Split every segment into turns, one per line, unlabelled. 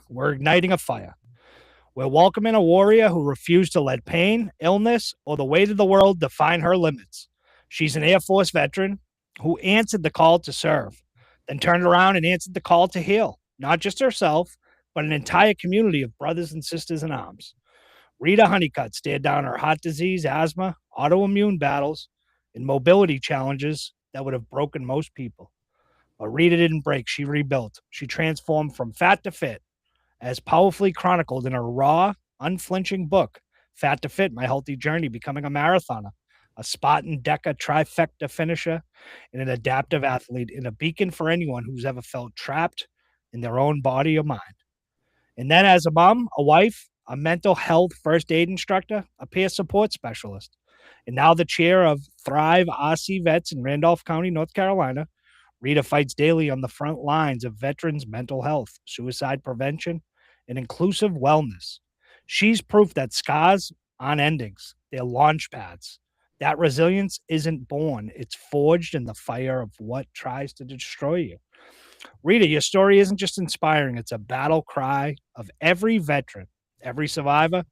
We're igniting a fire. We're welcoming a warrior who refused to let pain, illness, or the weight of the world define her limits. She's an Air Force veteran who answered the call to serve, then turned around and answered the call to heal, not just herself, but an entire community of brothers and sisters in arms. Rita Honeycutt stared down her heart disease, asthma, autoimmune battles, and mobility challenges that would have broken most people. But Rita didn't break. She rebuilt. She transformed from fat to fit, as powerfully chronicled in her raw, unflinching book, Fat to Fit, My Healthy Journey, becoming a marathoner, a Spartan Deca trifecta finisher, and an adaptive athlete, and a beacon for anyone who's ever felt trapped in their own body or mind. And then as a mom, a wife, a mental health first aid instructor, a peer support specialist, and now the chair of Thrive RC Vets in Randolph County, North Carolina, Rita fights daily on the front lines of veterans' mental health, suicide prevention, and inclusive wellness. She's proof that scars aren't endings, they're launch pads. That resilience isn't born, it's forged in the fire of what tries to destroy you. Rita, your story isn't just inspiring, it's a battle cry of every veteran, every survivor,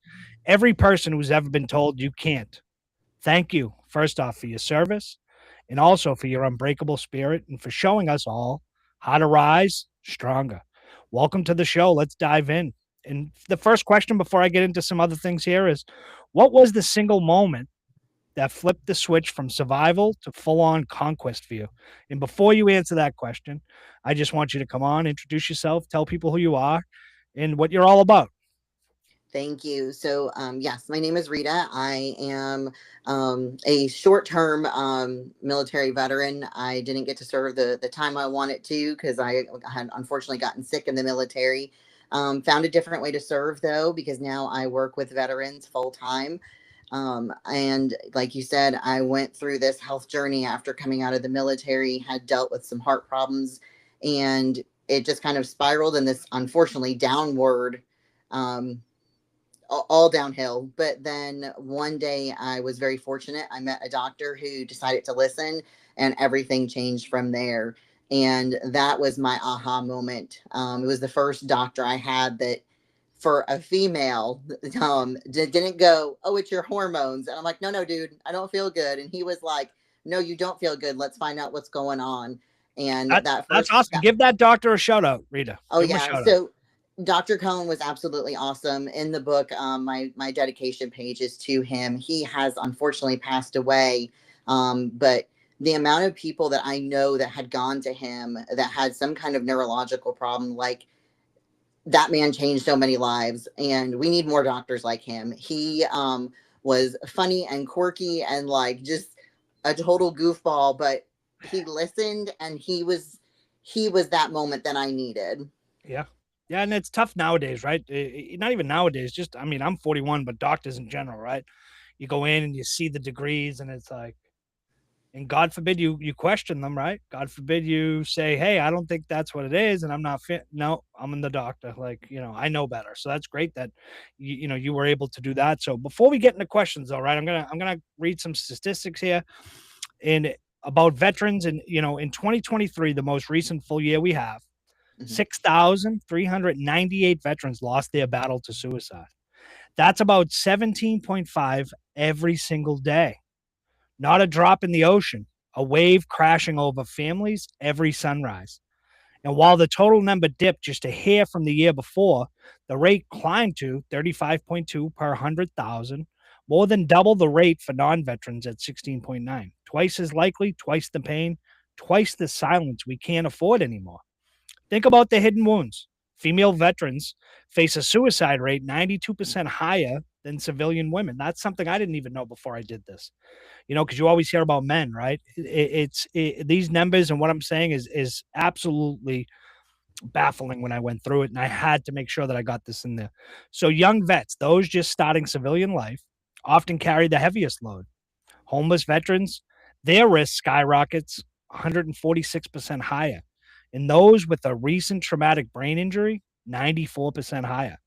every person who's ever been told you can't. Thank you, first off, for your service and also for your unbreakable spirit and for showing us all how to rise stronger. Welcome to the show. Let's dive in. And the first question before I get into some other things here is, what was the single moment that flipped the switch from survival to full on conquest for you? And before you answer that question, I just want you to come on, introduce yourself, tell people who you are and what you're all about.
Thank you. So, yes, my name is Rita. I am a short term military veteran. I didn't get to serve the time I wanted to because I had unfortunately gotten sick in the military. Found a different way to serve though, because now I work with veterans full time. And like you said, I went through this health journey after coming out of the military, had dealt with some heart problems, and it just kind of spiraled in this unfortunately downward. Um, all downhill. But then one day I was very fortunate. I met a doctor who decided to listen, and everything changed from there. And that was my aha moment. It was the first doctor I had that, for a female, didn't go, "Oh, it's your hormones." And I'm like, "No, no, dude, I don't feel good." And he was like, "No, you don't feel good. Let's find out what's going on." And that
That's
first,
awesome. Give that doctor a shout out, Rita.
oh
Give him a
yeah.
shout out.
So Dr. Cohen was absolutely awesome. In the book, my dedication page is to him. He has unfortunately passed away, but the amount of people that I know that had gone to him that had some kind of neurological problem, like, that man changed so many lives, and we need more doctors like him. He was funny and quirky and like just a total goofball, but he listened, and he was that moment that I needed.
Yeah. Yeah, and it's tough nowadays, right? Not even nowadays, just I mean, I'm 41, but doctors in general, right? You go in and you see the degrees and it's like, and God forbid you question them, right? God forbid you say, "Hey, I don't think that's what it is and I'm not fit." No, I'm in the doctor. Like, I know better. So that's great that you were able to do that. So before we get into questions though, right? I'm going to read some statistics here in about veterans and in 2023, the most recent full year we have,
Mhm.
6,398 veterans lost their battle to suicide. That's about 17.5 every single day. Not a drop in the ocean, a wave crashing over families every sunrise. And while the total number dipped just a hair from the year before, the rate climbed to 35.2 per 100,000, more than double the rate for non veterans at 16.9. Twice as likely, twice the pain, twice the silence we can't afford anymore. Think about the hidden wounds. Female veterans face a suicide rate 92% higher than civilian women. That's something I didn't even know before I did this. Because you always hear about men, right? These numbers and what I'm saying is absolutely baffling when I went through it, and I had to make sure that I got this in there. So young vets, those just starting civilian life, often carry the heaviest load. Homeless veterans, their risk skyrockets 146% higher. And those with a recent traumatic brain injury, 94% higher.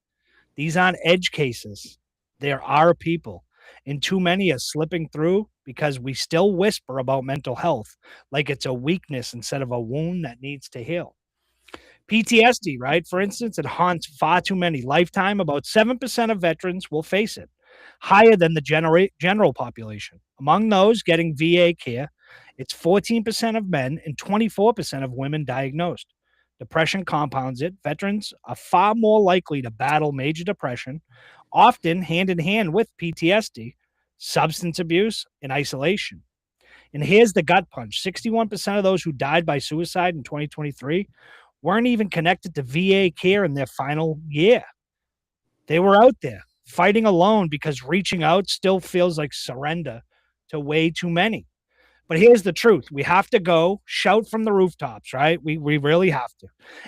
These aren't edge cases. There are people. And too many are slipping through because we still whisper about mental health like it's a weakness instead of a wound that needs to heal. PTSD, right? For instance, it haunts far too many. Lifetime, about 7% of veterans will face it, higher than the general population. Among those getting VA care, it's 14% of men and 24% of women diagnosed. Depression compounds it. Veterans are far more likely to battle major depression, often hand in hand with PTSD, substance abuse, and isolation. And here's the gut punch: 61% of those who died by suicide in 2023 weren't even connected to VA care in their final year. They were out there fighting alone because reaching out still feels like surrender to way too many. But here's the truth: we have to go shout from the rooftops, right? We really have to.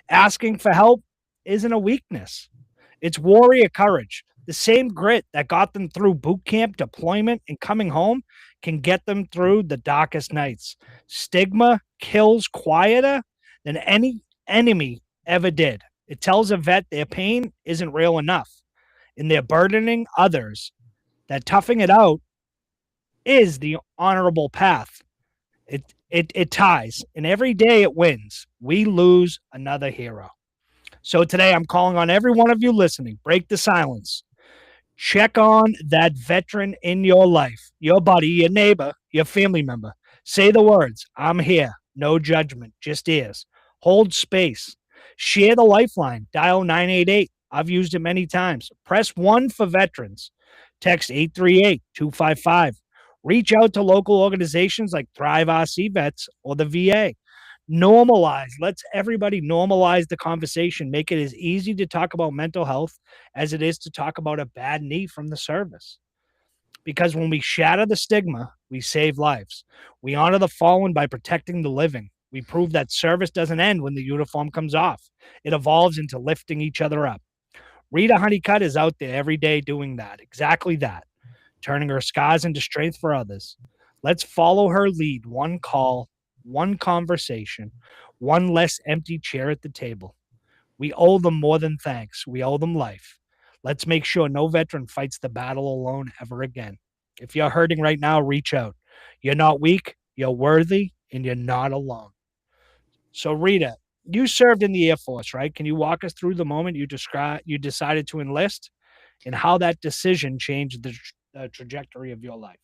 Asking for help isn't a weakness, it's warrior courage. The same grit that got them through boot camp, deployment, and coming home can get them through the darkest nights. Stigma kills quieter than any enemy ever did. It tells a vet their pain isn't real enough, and they're burdening others. That toughing it out is the honorable path. It ties, and every day it wins, we lose another hero. So today I'm calling on every one of you listening. Break the silence. Check on that veteran in your life, your buddy, your neighbor, your family member. Say the words, I'm here. No judgment, just ears. Hold space. Share the lifeline. Dial 988. I've used it many times. Press 1 for veterans. Text 838-255. Reach out to local organizations like Thrive RC Vets or the VA. Normalize. Let's everybody normalize the conversation. Make it as easy to talk about mental health as it is to talk about a bad knee from the service. Because when we shatter the stigma, we save lives. We honor the fallen by protecting the living. We prove that service doesn't end when the uniform comes off. It evolves into lifting each other up. Rita Honeycutt is out there every day doing that, exactly that, turning her scars into strength for others. Let's follow her lead. One call, one conversation, one less empty chair at the table. We owe them more than thanks. We owe them life. Let's make sure no veteran fights the battle alone ever again. If you're hurting right now, reach out. You're not weak, you're worthy, and you're not alone. So, Rita, you served in the Air Force, right? Can you walk us through the moment you decided to enlist and how that decision changed the trajectory of your life?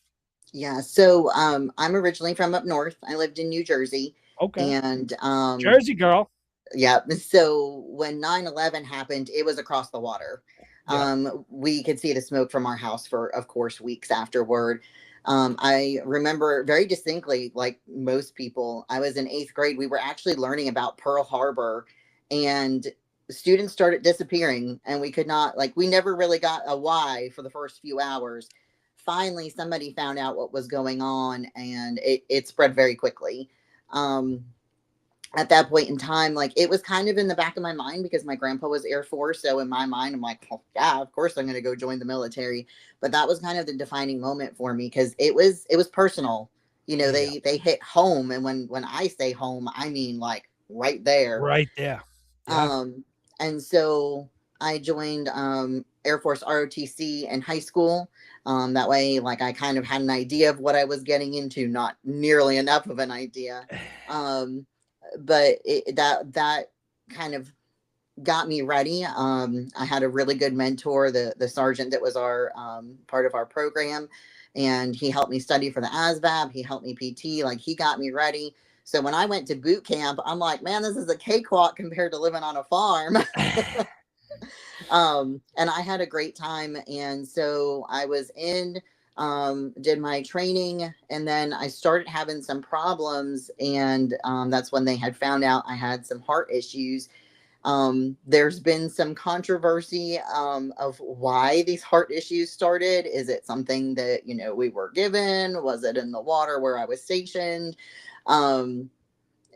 Yeah. So I'm originally from up north. I lived in New Jersey.
Okay.
And
Jersey girl.
yeah. So when 9/11 happened, it was across the water.
Yeah.
We could see the smoke from our house for, of course, weeks afterward. I remember very distinctly, like most people, I was in 8th grade. We were actually learning about Pearl Harbor, and students started disappearing, and we could not, like, we never really got a why for the first few hours. Finally, somebody found out what was going on, and it spread very quickly. Um, at that point in time, like, it was kind of in the back of my mind because my grandpa was Air Force. So in my mind, I'm like, oh, yeah, of course I'm going to go join the military. But that was kind of the defining moment for me because it was personal. You know,
Yeah.
they hit home, and when I say home, I mean like right there.
Right there. Yeah.
Um, and so I joined Air Force ROTC in high school. That way, like, I kind of had an idea of what I was getting into, not nearly enough of an idea. Um, but that kind of got me ready. I had a really good mentor, the sergeant that was our part of our program, and he helped me study for the ASVAB. He helped me PT, like, he got me ready. So when I went to boot camp, I'm like, man, this is a cakewalk compared to living on a farm. And I had a great time. And so I was in, did my training, and then I started having some problems. And that's when they had found out I had some heart issues. There's been some controversy of why these heart issues started. Is it something that, we were given? Was it in the water where I was stationed? Um,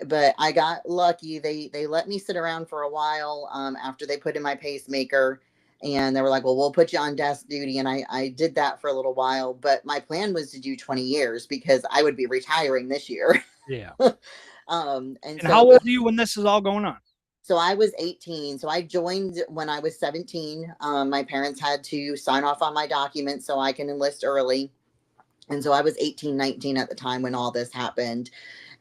but I got lucky. They let me sit around for a while after they put in my pacemaker, and they were like, "Well, we'll put you on desk duty." And I did that for a little while, but my plan was to do 20 years because I would be retiring this year.
Yeah.
And
And
so
how
it
old
was.
are you when this is all going on?
So I was 18. So I joined when I was 17. My parents had to sign off on my documents so I can enlist early. And so I was 18, 19 at the time when all this happened.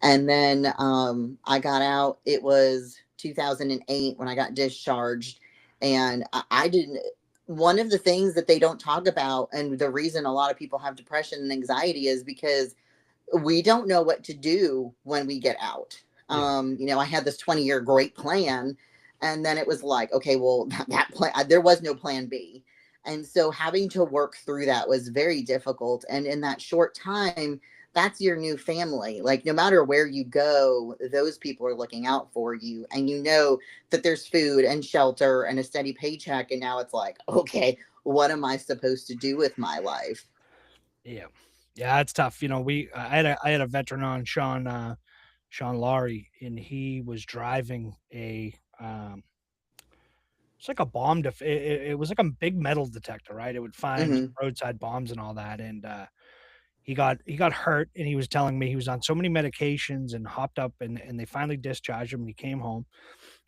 And then I got out. It was 2008 when I got discharged. And I didn't, one of the things that they don't talk about, and the reason a lot of people have depression and anxiety, is because we don't know what to do when we get out.
Yeah.
I had this 20-year great plan, and then it was like, okay, well, that plan, there was no plan B. And so having to work through that was very difficult. And in that short time, that's your new family. Like, no matter where you go, those people are looking out for you. And you know that there's food and shelter and a steady paycheck. And now it's like, okay, what am I supposed to do with my life?
Yeah. Yeah, it's tough. I had a veteran on, Sean Laurie, and he was driving it's like a it was like a big metal detector, right? It would find
Hmm.
roadside bombs and all that. And he got hurt, and he was telling me he was on so many medications and hopped up, and they finally discharged him, and he came home.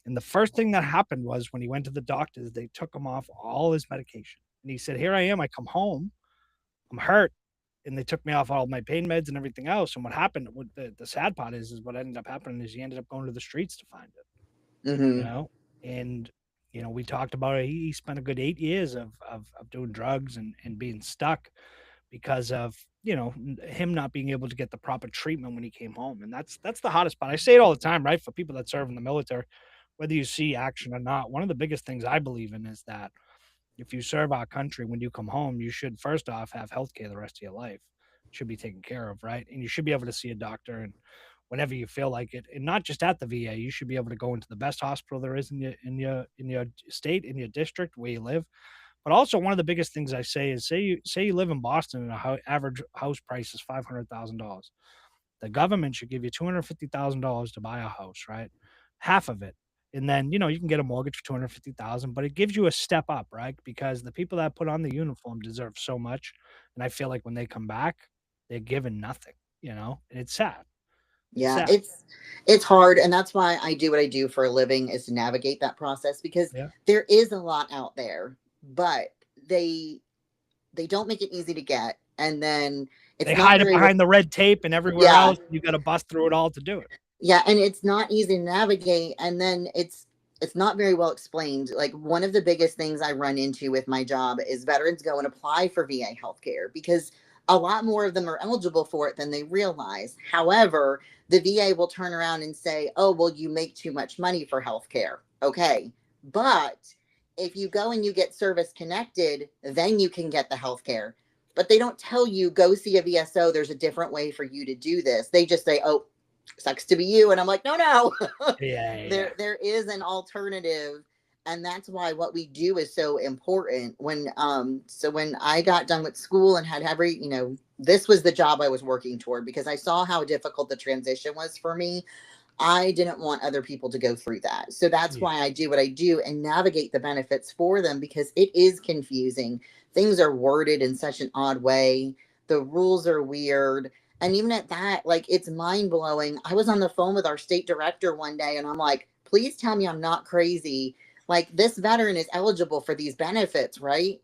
And the first thing that happened was when he went to the doctors, they took him off all his medication. And he said, "Here I am. I come home. I'm hurt." And they took me off all my pain meds and everything else. And what happened, what the sad part is what ended up happening is he ended up going to the streets to find it, you
Hmm.
know? And, we talked about it. He spent a good 8 years of doing drugs and being stuck because of, him not being able to get the proper treatment when he came home. And that's the hottest part. I say it all the time, right? For people that serve in the military, whether you see action or not, one of the biggest things I believe in is that if you serve our country, when you come home, you should first off have health care the rest of your life. It should be taken care of, right? And you should be able to see a doctor and whenever you feel like it, and not just at the VA. You should be able to go into the best hospital there is in your state, in your district where you live. But also, one of the biggest things I say is say you live in Boston and average house price is $500,000. The government should give you $250,000 to buy a house, right? Half of it. And then, you can get a mortgage for 250,000, but it gives you a step up, right? Because the people that put on the uniform deserve so much. And I feel like when they come back, they're given nothing, and it's sad. It's
Yeah,
sad.
it's hard, and that's why I do what I do for a living, is to navigate that process, because
Yeah.
there is a lot out there, but they they don't make it easy to get, and then
They
it's not
hide it
very
behind the red tape and everywhere
yeah,
else. You got to bust through it all to do it.
yeah, and it's not easy to navigate, and then it's not very well explained. Like, one of the biggest things I run into with my job is veterans go and apply for VA healthcare because a lot more of them are eligible for it than they realize. However, the VA will turn around and say, "Oh, well, you make too much money for healthcare." Okay. But if you go and you get service connected, then you can get the healthcare. But they don't tell you, go see a VSO. There's a different way for you to do this. They just say, "Oh, sucks to be you," and I'm like, no.
Yeah, yeah, yeah.
There is an alternative. And that's why what we do is so important. When I got done with school and had every, this was the job I was working toward, because I saw how difficult the transition was for me. I didn't want other people to go through that. So that's
Yeah.
why I do what I do and navigate the benefits for them, because it is confusing. Things are worded in such an odd way. The rules are weird. And even at that, like, it's mind blowing. I was on the phone with our state director one day and I'm like, please tell me I'm not crazy. Like, this veteran is eligible for these benefits, right?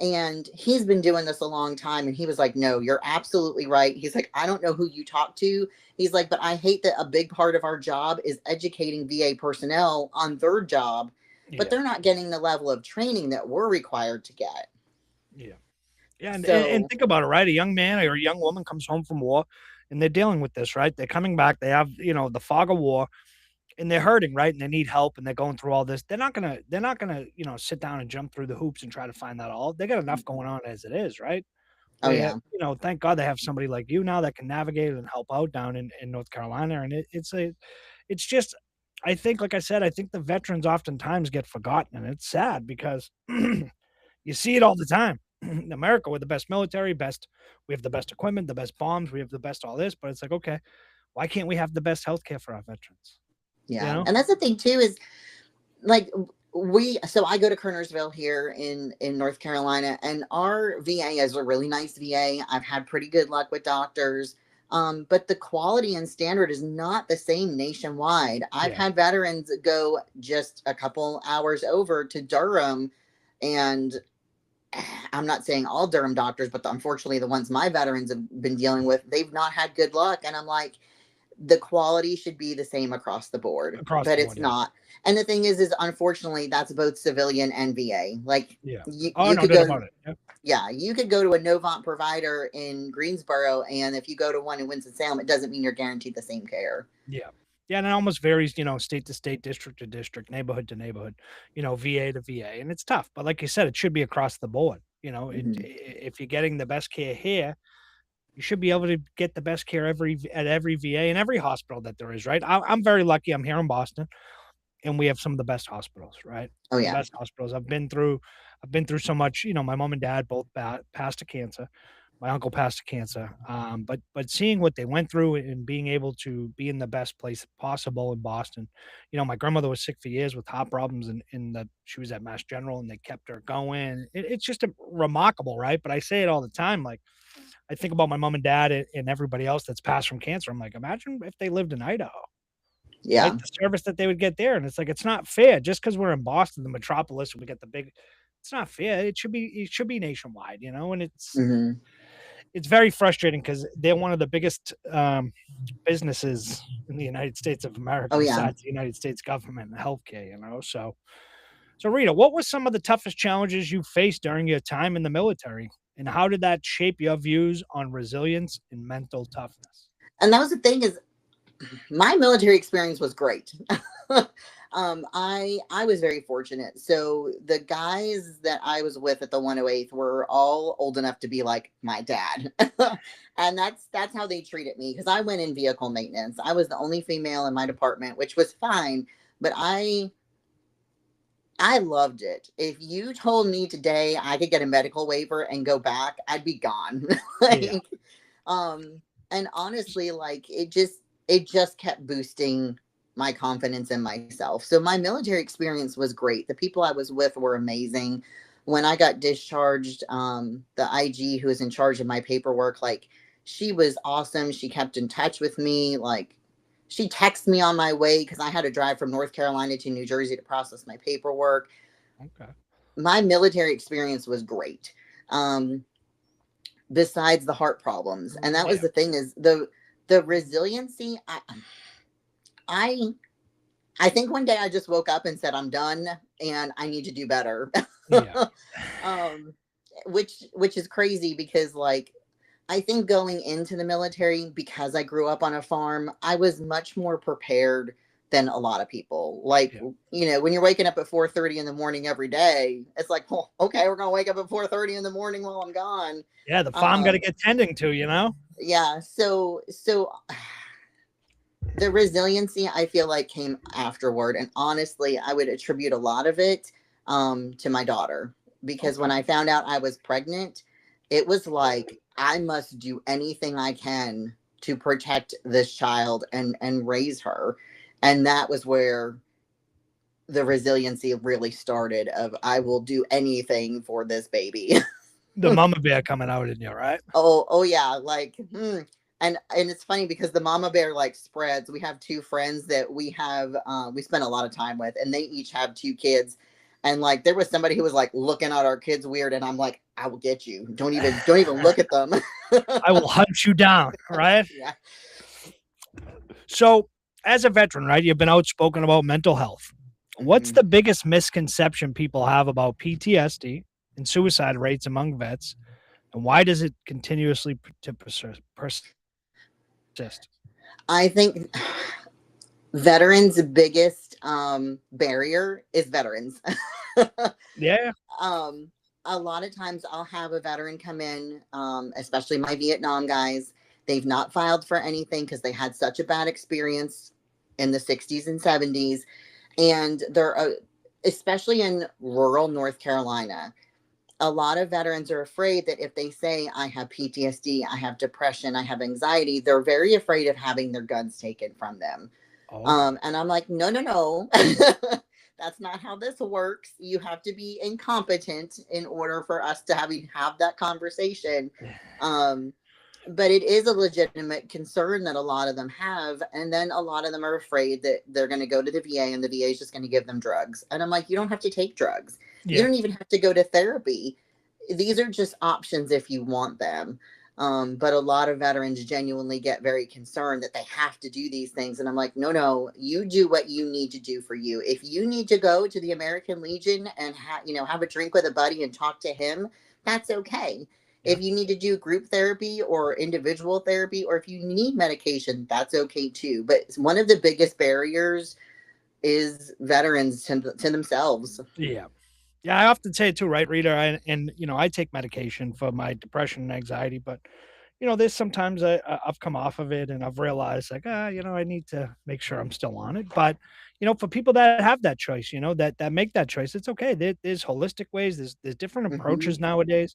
And he's been doing this a long time. And he was like, no, you're absolutely right. He's like, I don't know who you talk to. He's like, but I hate that a big part of our job is educating VA personnel on their job, but
Yeah.
they're not getting the level of training that we're required to get.
Yeah. Yeah, and
So,
think about it, right? A young man or a young woman comes home from war, and they're dealing with this, right? They're coming back. They have, the fog of war, and they're hurting, right? And they need help, and they're going through all this. They're not gonna, sit down and jump through the hoops and try to find that all. They got enough going on as it is, right?
oh,
Where,
yeah.
thank God they have somebody like you now that can navigate and help out down in North Carolina. And it's just, I think, like I said, I think the veterans oftentimes get forgotten, and it's sad because you see it all the time. In America, we're the best military, we have the best equipment, the best bombs, we have the best all this, but it's like, okay, why can't we have the best healthcare for our veterans? You
Yeah.
know?
And that's the thing, too, is like, so I go to Kernersville here in North Carolina, and our VA is a really nice VA. I've had pretty good luck with doctors. But the quality and standard is not the same nationwide. I've
Yeah.
had veterans go just a couple hours over to Durham, and I'm not saying all Durham doctors, but unfortunately the ones my veterans have been dealing with, they've not had good luck. And I'm like, the quality should be the same across the board,
across the
but it's
board. Yeah.
not. And the thing is unfortunately that's both civilian and VA. Like
Yeah.
you,
Oh,
you
no
could
doubt
go,
about it. Yeah.
yeah, you could go to a Novant provider in Greensboro, and if you go to one in Winston-Salem, it doesn't mean you're guaranteed the same care.
Yeah. Yeah, and it almost varies, state to state, district to district, neighborhood to neighborhood, VA to VA, and it's tough. But like you said, it should be across the board.
Mhm.
If you're getting the best care here, you should be able to get the best care at every VA and every hospital that there is, right? I'm very lucky. I'm here in Boston, and we have some of the best hospitals, right?
Oh
The
yeah.
best hospitals. I've been through so much. My mom and dad both passed to cancer. My uncle passed to cancer. But seeing what they went through and being able to be in the best place possible in Boston. My grandmother was sick for years with heart problems, and she was at Mass General, and they kept her going. It's just remarkable, right? But I say it all the time, like I think about my mom and dad and everybody else that's passed from cancer. I'm like, imagine if they lived in Idaho, right?
Yeah.
The service that they would get there. And it's like, it's not fair just because we're in Boston, the metropolis, we get the big, it's not fair. It should be nationwide, and
Hmm.
it's very frustrating because they're one of the biggest businesses in the United States of America
Oh yeah.
besides the United States government and healthcare. So Rita, what were some of the toughest challenges you faced during your time in the military? And how did that shape your views on resilience and mental toughness?
And that was the thing is my military experience was great. I was very fortunate. So the guys that I was with at the 108th were all old enough to be like my dad. And that's how they treated me because I went in vehicle maintenance. I was the only female in my department, which was fine, but I loved it. If you told me today I could get a medical waiver and go back, I'd be gone.
Yeah.
Like um and honestly, like it just kept boosting my confidence in myself. So my military experience was great. The people I was with were amazing. When I got discharged, the IG who was in charge of my paperwork, like she was awesome. She kept in touch with me. Like she texted me on my way because I had to drive from North Carolina to New Jersey to process my paperwork.
Okay.
My military experience was great. Um, Besides the heart problems, and that was
Yeah.
the thing is the resiliency. I I think one day I just woke up and said I'm done and I need to do better.
Yeah.
um, which is crazy because like I think going into the military because I grew up on a farm, I was much more prepared than a lot of people. Like,
Yeah.
when you're waking up at 4:30 in the morning every day, it's like, well, okay, we're gonna wake up at 4:30 in the morning while I'm gone.
Yeah. The farm got to
Um,
get tending to.
yeah, so the resiliency I feel like came afterward, and honestly, I would attribute a lot of it to my daughter because
Okay.
when I found out I was pregnant, it was like I must do anything I can to protect this child and raise her, and that was where the resiliency really started. Of I will do anything for this baby.
The mama bear coming out in you, right?
Oh yeah, like and it's funny because the mama bear like spreads. We have two friends that we spend a lot of time with, and they each have two kids. And like there was somebody who was like looking at our kids weird, and I'm like, I will get you. Don't even look at them.
I will hunt you down, right?
Yeah.
So, as a veteran, right, you've been outspoken about mental health. What's
Mhm.
the biggest misconception people have about PTSD and suicide rates among vets, and why does it continuously persist?
I think veterans' biggest barrier is veterans.
Yeah,
um a lot of times I'll have a veteran come in, especially my Vietnam guys. They've not filed for anything because they had such a bad experience in the 60s and 70s, and they're especially in rural North Carolina. A lot of veterans are afraid that if they say I have PTSD, I have depression, I have anxiety, they're very afraid of having their guns taken from them.
okay.
And I'm like, no, no, no. That's not how this works. You have to be incompetent in order for us to have that conversation. Um, but it is a legitimate concern that a lot of them have. And then a lot of them are afraid that they're going to go to the VA and the VA is just going to give them drugs. And I'm like, you don't have to take drugs. You
Yeah,
don't even have to go to therapy. These are just options if you want them. But a lot of veterans genuinely get very concerned that they have to do these things. And I'm like, no, no, you do what you need to do for you. If you need to go to the American Legion and have a drink with a buddy and talk to him, that's okay.
Yeah.
If you need to do group therapy or individual therapy, or if you need medication, that's okay too. But one of the biggest barriers is veterans to themselves.
Yeah. Yeah, I often say it too, right, Rita? And I take medication for my depression and anxiety, but there's sometimes I've come off of it and I've realized like, I need to make sure I'm still on it. But for people that have that choice, that make that choice, it's okay. There's holistic ways. There's different
Hmm.
approaches nowadays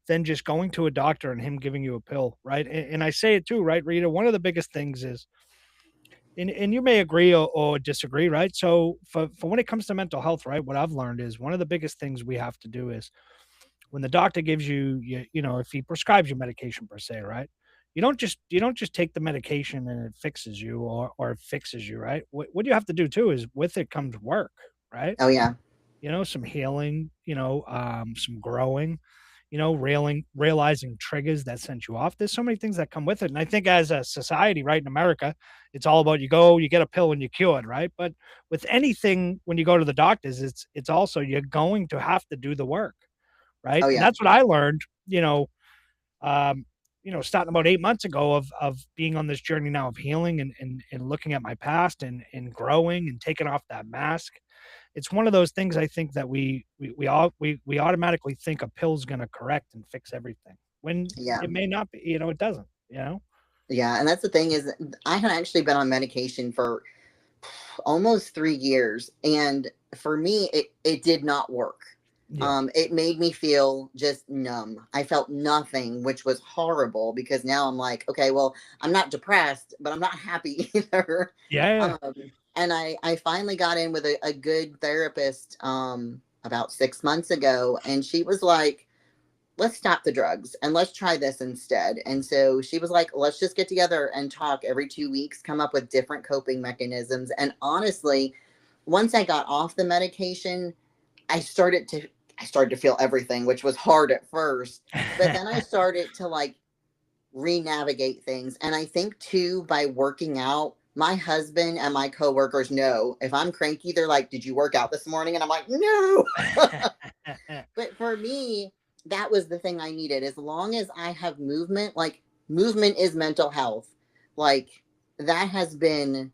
than just going to a doctor and him giving you a pill, right? And I say it too, right, Rita? One of the biggest things is, and you may agree or disagree, right? So for when it comes to mental health, right, what I've learned is one of the biggest things we have to do is when the doctor gives you, if he prescribes you medication per se, right? You don't just take the medication and it fixes you or it fixes you, right? What you have to do too is with it comes work, right?
Oh yeah.
Some healing, some growing, realizing triggers that sent you off. There's so many things that come with it. And I think as a society, right, in America, it's all about you go, you get a pill and you're cured, right? But with anything, when you go to the doctors, it's also you're going to have to do the work, right?
Oh
And
yeah.
that's what I learned, um, starting about 8 months ago of being on this journey now of healing and looking at my past and growing and taking off that mask. It's one of those things I think that we automatically think a pill's gonna correct and fix everything when
Yeah.
it may not be, it doesn't.
Yeah, and that's the thing is I had actually been on medication for almost 3 years, and for me, it did not work.
Yeah.
It made me feel just numb. I felt nothing, which was horrible because now I'm like, okay, well, I'm not depressed, but I'm not happy either.
Yeah, yeah.
Um, and I finally got in with a good therapist about 6 months ago, and she was like, let's stop the drugs and let's try this instead. And so she was like, let's just get together and talk every 2 weeks, come up with different coping mechanisms. And honestly, once I got off the medication, I started to I started to feel everything, which was hard at first. But then I started to like re-navigate things. And I think too, by working out, my husband and my coworkers know if I'm cranky, they're like, did you work out this morning? And I'm like, no. But for me, that was the thing I needed. As long as I have movement, like movement is mental health. Like that has been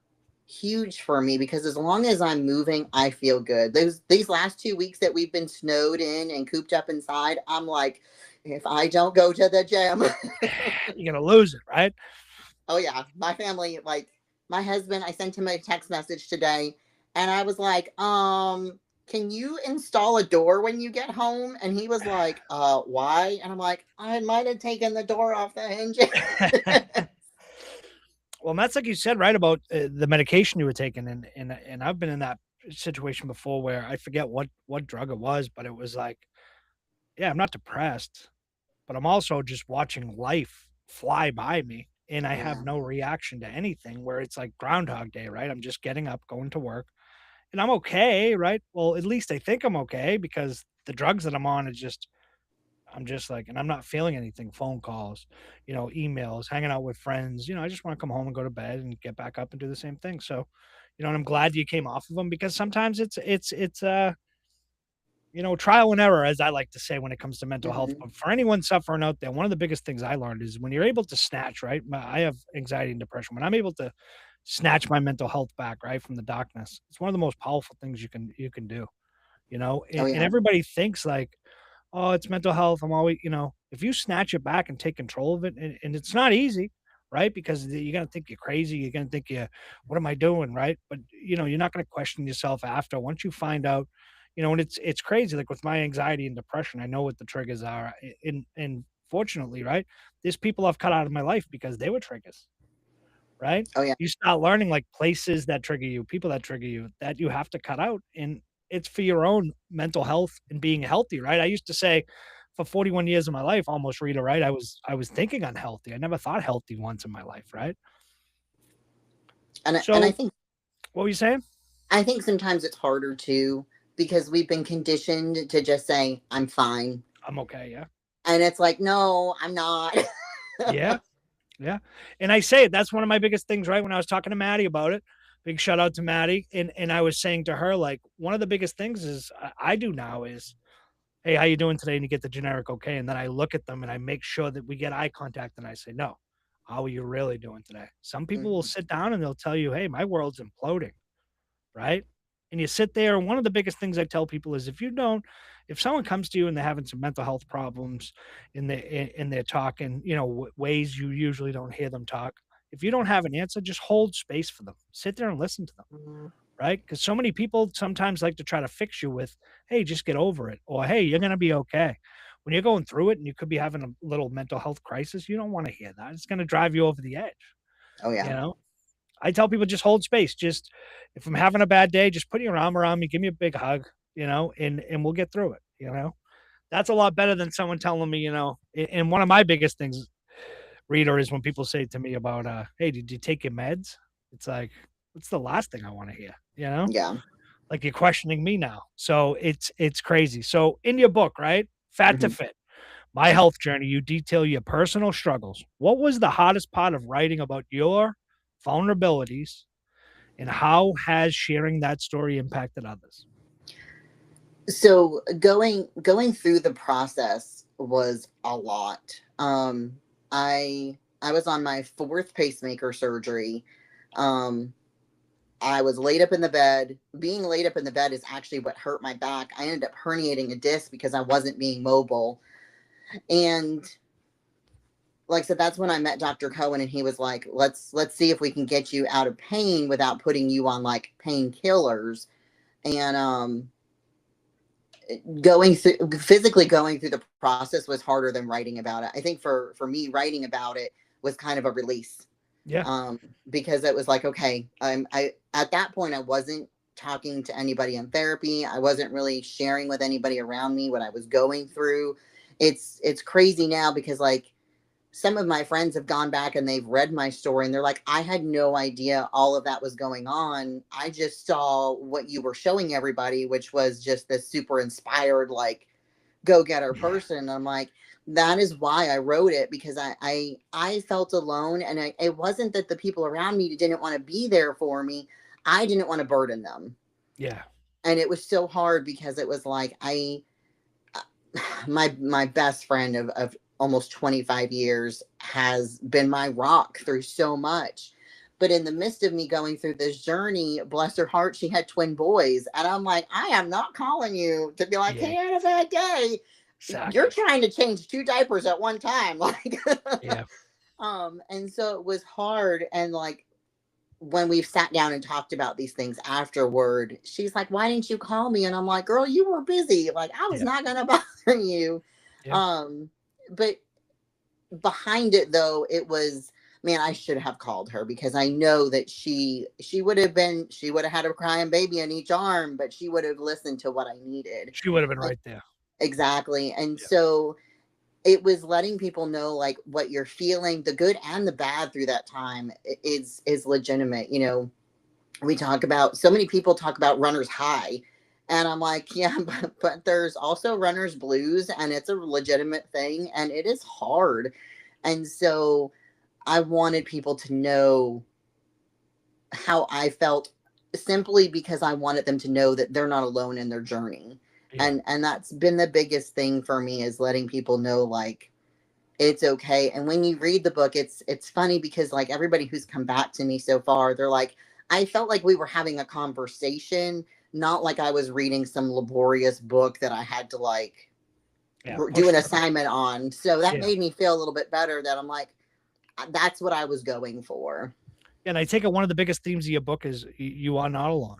huge for me because as long as I'm moving, I feel good. These last 2 weeks that we've been snowed in and cooped up inside, I'm like, if I don't go to the gym,
You're gonna lose it, right?
oh yeah, my family, like my husband, I sent him a text message today and I was like, can you install a door when you get home? And he was like, why? And I'm like, I might have taken the door off the hinges.
Well, and that's like you said, right, about, the medication you were taking, and I've been in that situation before where I forget what drug it was, but it was like, yeah, I'm not depressed, but I'm also just watching life fly by me, and I have
Yeah.
no reaction to anything where it's like Groundhog Day, right? I'm just getting up, going to work, and I'm okay, right? Well, at least I think I'm okay because the drugs that I'm on is just I'm just like and I'm not feeling anything, phone calls, emails, hanging out with friends, I just wanna come home and go to bed and get back up and do the same thing, so, and I'm glad you came off of them because sometimes it's trial and error, as I like to say when it comes to mental health.
Hmm.
But for anyone suffering out there, one of the biggest things I learned is when you're able to snatch, right? I have anxiety and depression. When I'm able to snatch my mental health back, right, from the darkness, it's one of the most powerful things you can do,
Oh
and
yeah.
everybody thinks like, oh, it's mental health. I'm always, if you snatch it back and take control of it, and it's not easy, right? Because you're gonna think you're crazy. You're gonna think what am I doing, right? But you're not gonna question yourself after once you find out, and it's crazy. Like with my anxiety and depression, I know what the triggers are, and fortunately, right, there's people I've cut out of my life because they were triggers, right?
Oh yeah.
You start learning like places that trigger you, people that trigger you that you have to cut out. And it's for your own mental health and being healthy, right? I used to say for 41 years of my life, almost Rita, right? I was thinking unhealthy. I never thought healthy once in my life, right?
And I
So
think
what were you saying?
sometimes it's harder too because we've been conditioned to just say I'm fine,
I'm okay, yeah.
and it's like no, I'm not.
Yeah. Yeah. And I say it, that's one of my biggest things, right? When I was talking to Maddie about it, big shout out to Maddie. And I was saying to her, like, one of the biggest things is I do now is, hey, how you doing today? And you get the generic okay. And then I look at them and I make sure that we get eye contact and I say, no, how are you really doing today? Some people will
Mhm.
sit down and they'll tell you, hey, my world's imploding, right? And you sit there. And one of the biggest things I tell people is if someone comes to you and they're having some mental health problems and they're talking, ways you usually don't hear them talk, if you don't have an answer, just hold space for them. Sit there and listen to them,
Mhm.
right? Because so many people sometimes like to try to fix you with, hey, just get over it, or hey, you're gonna be okay. When you're going through it and you could be having a little mental health crisis, you don't want to hear that. It's gonna drive you over the edge,
Oh
you
yeah.
know. I tell people just hold space. Just if I'm having a bad day, just put your arm around me, give me a big hug, and we'll get through it. That's a lot better than someone telling me, and one of my biggest things, reader, is when people say to me about, hey, did you take your meds? It's like, it's the last thing I want to hear.
Yeah.
Like you're questioning me now. So it's crazy. So in your book, right? Fat to
Mhm.
Fit, My Health Journey, you detail your personal struggles. What was the hardest part of writing about your vulnerabilities, and how has sharing that story impacted others?
So going through the process was a lot. I was on my fourth pacemaker surgery. Um, I was laid up in the bed. Being laid up in the bed is actually what hurt my back. I ended up herniating a disc because I wasn't being mobile. And like I said, that's when I met Dr. Cohen, and he was like, let's see if we can get you out of pain without putting you on like painkillers. And going through physically going through the process was harder than writing about it. I think for me, writing about it was kind of a release,
Yeah.
because it was like, okay, I at that point I wasn't talking to anybody in therapy. I wasn't really sharing with anybody around me what I was going through. It's crazy now because like some of my friends have gone back and they've read my story and they're like, I had no idea all of that was going on. I just saw what you were showing everybody, which was just this super inspired, like, go getter
Yeah.
person. And I'm like, that is why I wrote it, because I felt alone. And it wasn't that the people around me didn't want to be there for me. I didn't want to burden them.
Yeah.
And it was so hard because it was like, my best friend of almost 25 years has been my rock through so much. But in the midst of me going through this journey, bless her heart, she had twin boys. And I'm like, I am not calling you to be like,
Yeah.
hey, I had a bad day. You're
Exactly.
trying to change two diapers at one time. Like,
Yeah.
and so it was hard. And like, when we've sat down and talked about these things afterward, she's like, why didn't you call me? And I'm like, girl, you were busy. Like, I was
Yeah.
not going to bother you.
Yeah.
Um, but behind it though, it was, man, I should have called her, because I know that she would have had a crying baby in each arm, but she would have listened to what I needed.
She would have been
And
right there.
exactly. And
Yeah.
so it was letting people know like what you're feeling, the good and the bad through that time is legitimate. We talk about, so many people talk about runner's high, and I'm like, yeah, but there's also runner's blues, and it's a legitimate thing, and it is hard. And so I wanted people to know how I felt, simply because I wanted them to know that they're not alone in their journey.
Yeah.
And that's been the biggest thing for me, is letting people know like it's okay. And when you read the book, it's funny because like everybody who's come back to me so far, they're like, I felt like we were having a conversation, not like I was reading some laborious book that I had to like
Yeah.
do
Push
an
through.
assignment on. So that
Yeah.
made me feel a little bit better, that I'm like, that's what I was going for."
And I take it one of the biggest themes of your book is you are not alone.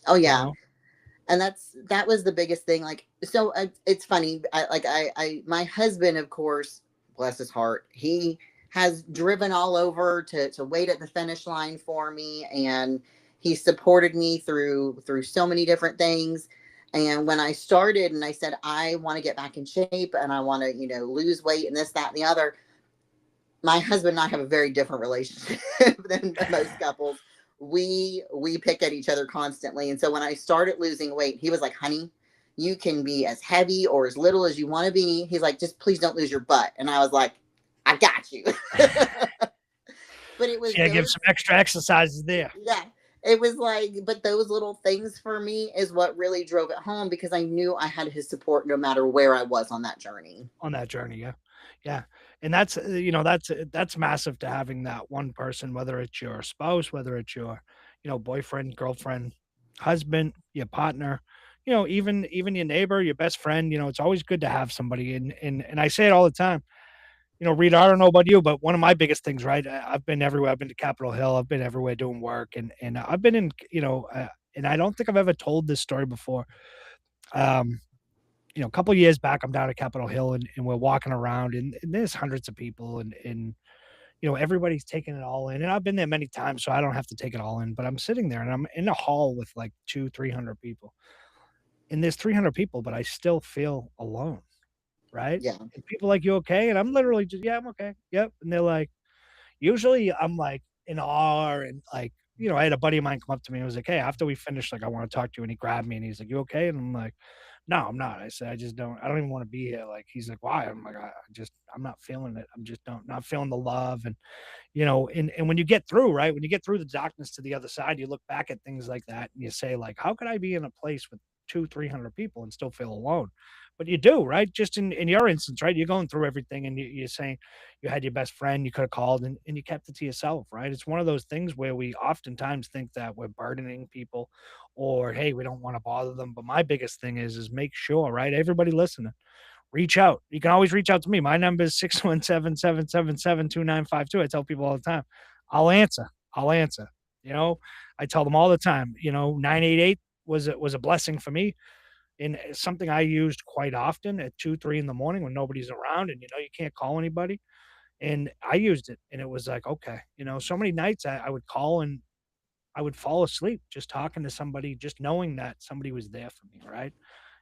Oh
You
yeah.
know?
And that was the biggest thing. Like, so it's funny. My husband, of course, bless his heart, he has driven all over to wait at the finish line for me, and he supported me through so many different things. And when I started and I said I want to get back in shape and I want to lose weight and this, that, and the other, my husband and I have a very different relationship than most couples. We pick at each other constantly. And so when I started losing weight, he was like, honey, you can be as heavy or as little as you want to be. He's like, just please don't lose your butt. And I was like, I got you. But it was
So yeah, give
those,
some extra exercises there
yeah, it was like, but those little things for me is what really drove it home because I knew I had his support no matter where I was on that journey.
on that journey. Yeah. Yeah. And that's, that's massive to having that one person, whether it's your spouse, whether it's your, boyfriend, girlfriend, husband, your partner, even your neighbor, your best friend, it's always good to have somebody. And I say it all the time. Rita, I don't know about you, but one of my biggest things, right? I've been everywhere. I've been to Capitol Hill. I've been everywhere doing work, and I've been in, and I don't think I've ever told this story before. Um, a couple of years back, I'm down at Capitol Hill, and we're walking around, and there's hundreds of people, and everybody's taking it all in. And I've been there many times, so I don't have to take it all in. But I'm sitting there, and I'm in a hall with like 300 people, and there's 300 people, but I still feel alone, right?
Yeah.
And people like, "You okay?" And I'm literally just, "Yeah, I'm okay. Yep." And they're like, usually I'm like in awe and like, I had a buddy of mine come up to me and was like, "Hey, after we finished, like, I want to talk to you." And he grabbed me and he's like, "You okay?" And I'm like, "No, I'm not." I said, I don't even want to be here." Like, he's like, "Why?" I'm like, I'm not feeling it. I'm just not feeling the love." And, and when you get through, right, when you get through the darkness to the other side, you look back at things like that and you say, like, how could I be in a place with 300 people and still feel alone? But you do, right? Just in your instance, right? You're going through everything and you're saying you had your best friend, you could have called and you kept it to yourself, right? It's one of those things where we oftentimes think that we're burdening people or, hey, we don't want to bother them. But my biggest thing is make sure, right? Everybody listening, reach out. You can always reach out to me. My number is 617-777-2952. I tell people all the time, I'll answer. I'll answer. You know, I tell them all the time, 988 was a blessing for me. And something I used quite often at 2, 3 in the morning when nobody's around and you can't call anybody. And I used it and it was like, okay, so many nights I would call and I would fall asleep just talking to somebody, just knowing that somebody was there for me, right?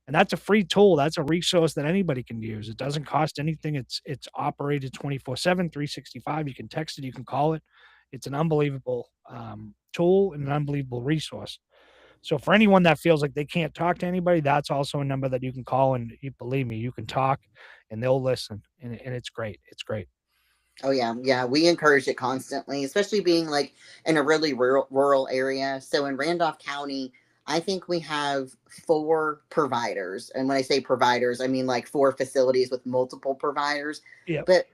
And that's a free tool. That's a resource that anybody can use. It doesn't cost anything. It's operated 24/7, 365. You can text it, you can call it. It's an unbelievable tool and an unbelievable resource. So for anyone that feels like they can't talk to anybody, that's also a number that you can call. And you believe me, you can talk and they'll listen. And it's great. It's great.
Oh yeah, yeah. We encourage it constantly, especially being like in a really rural area. So in Randolph County, I think we have 4 providers, and when I say providers, I mean like 4 facilities with multiple providers.
Yep.
But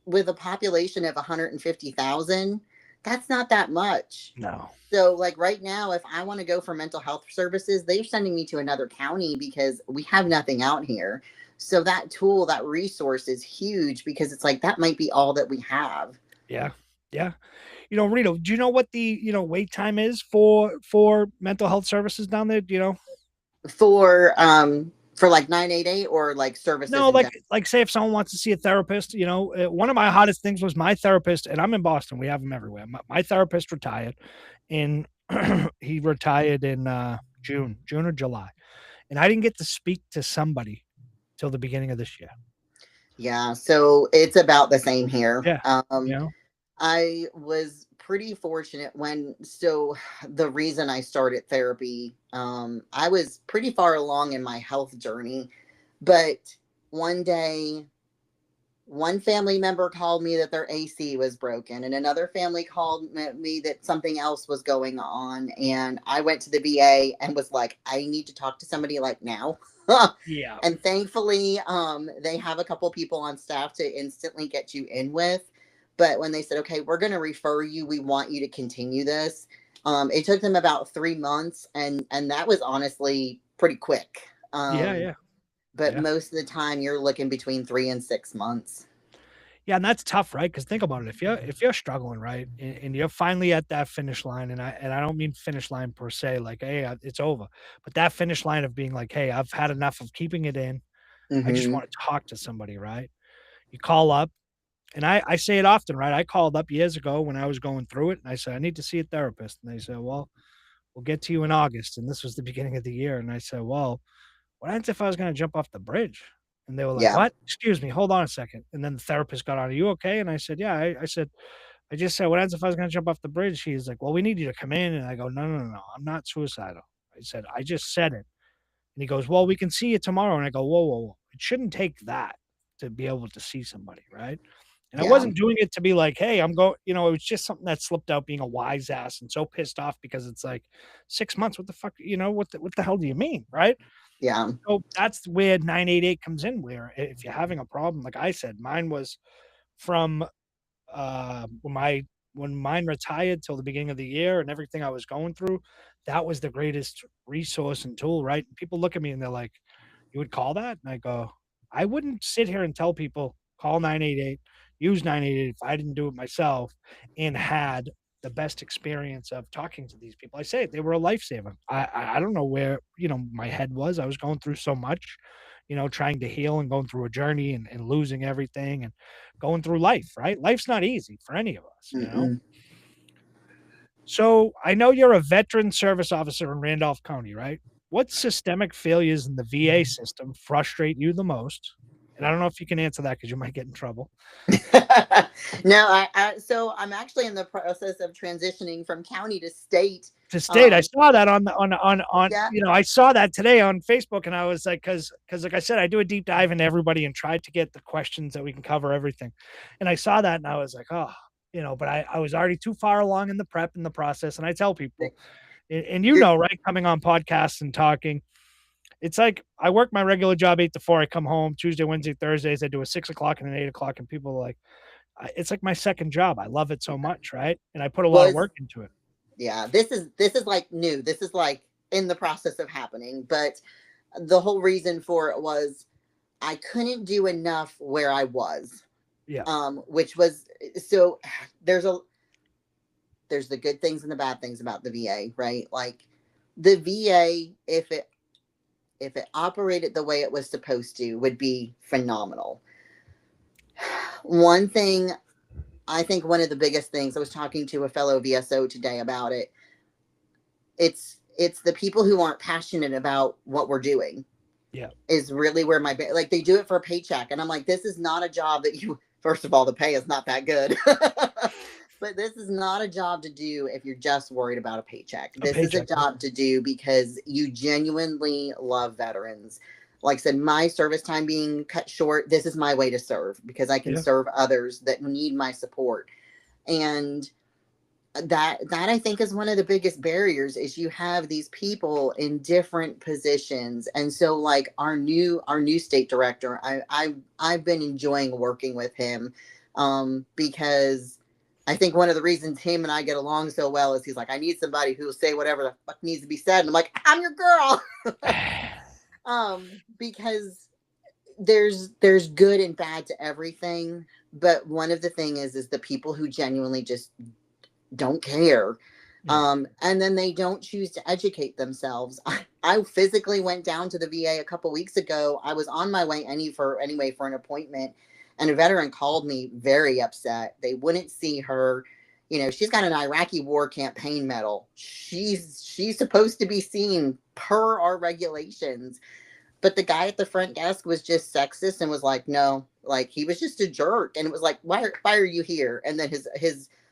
with a population of 150,000, that's not that much.
No.
So like right now, if I want to go for mental health services, they're sending me to another county because we have nothing out here. So that tool, that resource is huge because it's like that might be all that we have.
Yeah. Yeah. Rito, do you know what the, wait time is for mental health services down there? Do you know?
For like 988 or like services
No,
in general.
like say if someone wants to see a therapist, one of my hottest things was my therapist, and I'm in Boston. We have them everywhere. My therapist retired, and he retired in June or July, and I didn't get to speak to somebody till the beginning of this year.
Yeah, so it's about the same here.
Yeah, you know,
I was pretty fortunate so the reason I started therapy, I was pretty far along in my health journey, but one day, one family member called me that their AC was broken, and another family called me that something else was going on. And I went to the VA and was like, I need to talk to somebody like now.
yeah,
And thankfully, they have a couple people on staff to instantly get you in with. But when they said, okay, we're going to refer you, we want you to continue this. It took them about 3 months, and that was honestly pretty quick.
yeah, yeah,
But
yeah.
most of the time, you're looking between 3 and 6 months.
Yeah, and that's tough, right? Because think about it. If you're struggling, right, and you're finally at that finish line, and I don't mean finish line per se, like, hey, it's over, but that finish line of being like, hey, I've had enough of keeping it in. I just
Hmm.
want to talk to somebody, right? You call up, and I say it often, right? I called up years ago when I was going through it, and I said I need to see a therapist, and they said, well, we'll get to you in August, and this was the beginning of the year, and I said, well, what happens if I was going to jump off the bridge? And they were like,
Yeah.
what? Excuse me, hold on a second. And then the therapist got on, are you okay? And I said, yeah. I said, I just said, what happens if I was going to jump off the bridge? He's like, well, we need you to come in. And I go, no, no, no, no, I'm not suicidal. I said, I just said it. And he goes, well, we can see you tomorrow. And I go, whoa, whoa, whoa. It shouldn't take that to be able to see somebody, right? And I
Yeah.
wasn't doing it to be like, hey, I'm going, it was just something that slipped out being a wise ass and so pissed off because it's like 6 months. What the fuck, what the hell do you mean? Right.
Yeah.
So that's where 988 comes in, where if you're having a problem, like I said, mine was from when mine retired till the beginning of the year and everything I was going through, that was the greatest resource and tool, right? People look at me and they're like, "You would call that?" And I go, "I wouldn't sit here and tell people call 988, use 988 if I didn't do it myself and had the best experience of talking to these people." I say it, they were a lifesaver. I don't know where, my head was. I was going through so much, trying to heal and going through a journey and losing everything and going through life, right? Life's not easy for any of us.
Mm-mm.
So I know you're a veteran service officer in Randolph County, right? What systemic failures in the VA system frustrate you the most? And I don't know if you can answer that because you might get in trouble.
No, so I'm actually in the process of transitioning from county to state.
To state, I
Um,
saw that on
yeah,
I saw that today on Facebook, and I was like, because like I said, I do a deep dive into everybody and tried to get the questions that we can cover everything, and I saw that and I was like, oh, but I was already too far along in the prep in the process, and I tell people, and
you're
right, coming on podcasts and talking, it's like I work my regular job 8 to 4. I come home Tuesday, Wednesday, Thursdays. I do a 6 o'clock and an 8 o'clock, and people are like, it's like my second job. I love it so much, right? And I put a lot of
was
work into it.
yeah. This is like new. This is like in the process of happening. But the whole reason for it was I couldn't do enough where I was.
Yeah,
Which was so there's a there's the good things and the bad things about the VA, right? Like the VA, if it operated the way it was supposed to, would be phenomenal. One thing, I think one of the biggest things, I was talking to a fellow VSO today about it. It's the people who aren't passionate about what we're doing
yeah,
is really where like they do it for a paycheck, and I'm like, this is not a job that you. First of all, the pay is not that good. But this is not a job to do if you're just worried about a paycheck.
a
This is a
paycheck.
job to do because you genuinely love veterans. Like I said, my service time being cut short, this is my way to serve because I can
Yeah,
serve others that need my support. And that I think is one of the biggest barriers is you have these people in different positions. And so like our new state director, I've been enjoying working with him because I think one of the reasons him and I get along so well is he's like, I need somebody who will say whatever the fuck needs to be said. And I'm like, I'm your girl. Because there's good and bad to everything. But one of the thing is the people who genuinely just don't care.
yeah,
And then they don't choose to educate themselves. I physically went down to the VA a couple weeks ago. I was on my way anyway for an appointment, and a veteran called me very upset. They wouldn't see her. She's got an Iraqi war campaign medal. She's supposed to be seen per our regulations. But the guy at the front desk was just sexist and was like, no, like he was just a jerk. And it was like, why are you here? And then his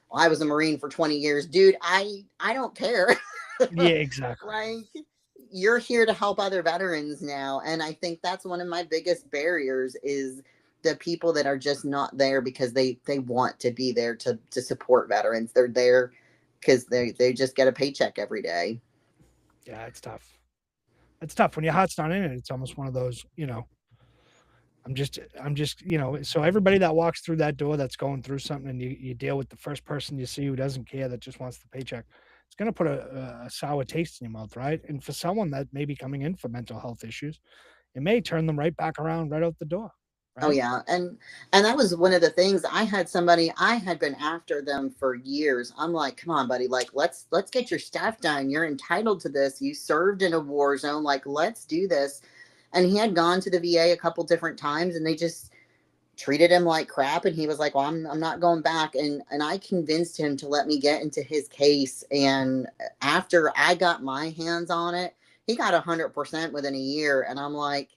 well, I was a Marine for 20 years. Dude, I don't care.
yeah, exactly.
Like you're here to help other veterans now. And I think that's one of my biggest barriers is the people that are just not there because they want to be there to support veterans. They're there because they just get a paycheck every day.
Yeah, it's tough. It's tough when your heart's not in it. It's almost one of those, I'm just, so everybody that walks through that door that's going through something and you deal with the first person you see who doesn't care, that just wants the paycheck, it's going to put a sour taste in your mouth, right? And for someone that may be coming in for mental health issues, it may turn them right back around right out the door,
Oh
right?
yeah, and that was one of the things. I had been after them for years. I'm like, come on, buddy, like let's get your stuff done. You're entitled to this. You served in a war zone. Like, let's do this. And he had gone to the VA a couple different times, and they just treated him like crap. And he was like, well, I'm not going back. And I convinced him to let me get into his case. And after I got my hands on it, he got 100% within a year. And I'm like,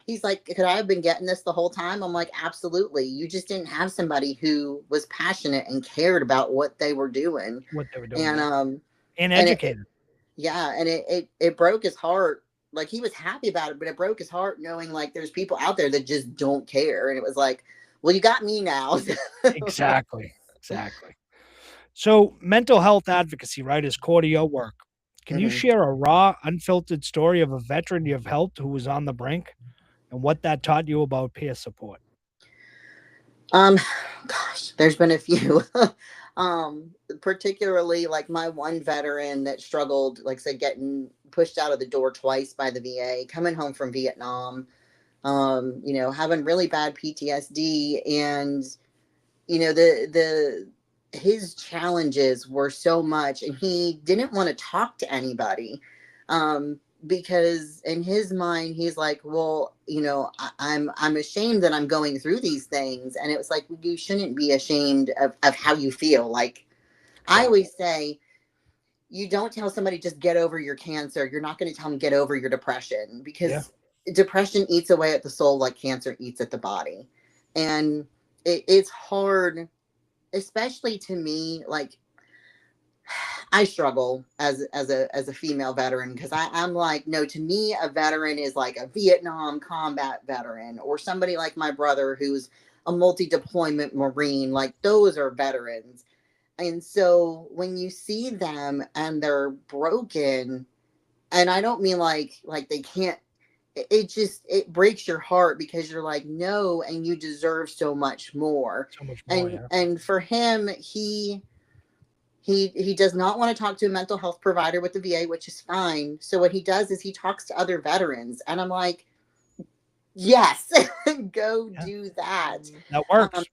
he's like, could I have been getting this the whole time? I'm like, absolutely. You just didn't have somebody who was passionate and cared about what they were doing.
What they were doing,
And
yeah. And
and
educated.
yeah, and it broke his heart. Like he was happy about it, but it broke his heart knowing like there's people out there that just don't care. And it was like, Well, you got me now.
Exactly. Exactly. So, mental health advocacy, right, is core to your work. Can you
Mhm.
share a raw, unfiltered story of a veteran you've helped who was on the brink and what that taught you about peer support?
Um, Gosh, there's been a few. Particularly like my one veteran that struggled, like say, getting pushed out of the door twice by the VA, coming home from Vietnam, having really bad PTSD, and the his challenges were so much, and he didn't want to talk to anybody, because in his mind he's like, well, I'm ashamed that I'm going through these things, and it was like, you shouldn't be ashamed of how you feel. Like, I
Exactly.
always say, you don't tell somebody just get over your cancer. You're not going to tell them get over your depression,
Yeah.
because depression eats away at the soul like cancer eats at the body. And it's hard, especially to me. Like, I struggle as a female veteran, because I'm like, no, to me a veteran is like a Vietnam combat veteran, or somebody like my brother who's a multi-deployment Marine. Like, those are veterans. And so when you see them and they're broken, and I don't mean like they can't, it breaks your heart, because you're like, no, and you deserve so much more.
So much more.
and
Yeah.
and for him, he does not want to talk to a mental health provider with the VA, which is fine. So what he does is he talks to other veterans, and I'm like, yes, go
Yeah.
do that.
That
um,
works.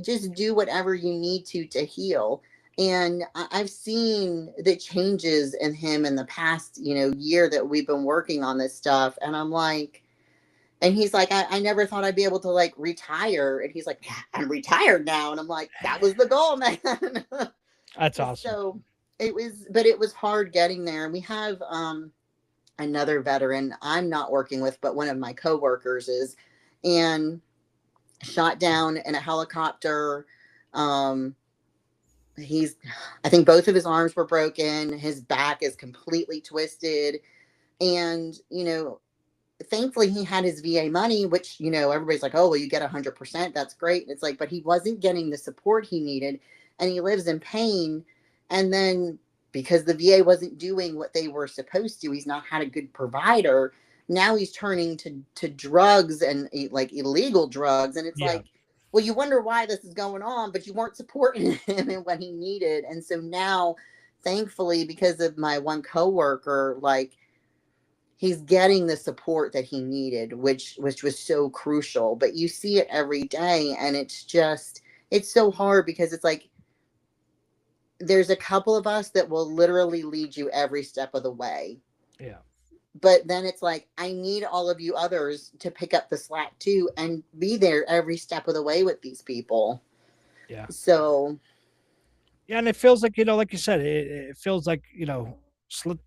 just do whatever you need to heal. And I've seen the changes in him in the past, year that we've been working on this stuff. And I'm like, and he's like, I never thought I'd be able to like retire. And he's like, yeah, I'm retired now. And I'm like, that was the goal, man.
That's awesome.
So it was hard getting there. And we have another veteran I'm not working with, but one of my coworkers is, and shot down in a helicopter. Um, he's, I think both of his arms were broken. His back is completely twisted. And, thankfully he had his VA money, which, everybody's like, oh, well, you get 100%. That's great. And it's like, but he wasn't getting the support he needed, and he lives in pain. And then, because the VA wasn't doing what they were supposed to, he's not had a good provider. Now he's turning to drugs, and like illegal drugs. And it's
Yeah.
like, well, you wonder why this is going on, but you weren't supporting him in what he needed. And so now, thankfully, because of my one coworker, like, he's getting the support that he needed, which was so crucial. But you see it every day, and it's so hard, because it's like, there's a couple of us that will literally lead you every step of the way.
Yeah.
But then it's like, I need all of you others to pick up the slack too, and be there every step of the way with these people.
Yeah.
So,
Yeah. And it feels like, like you said, it feels like,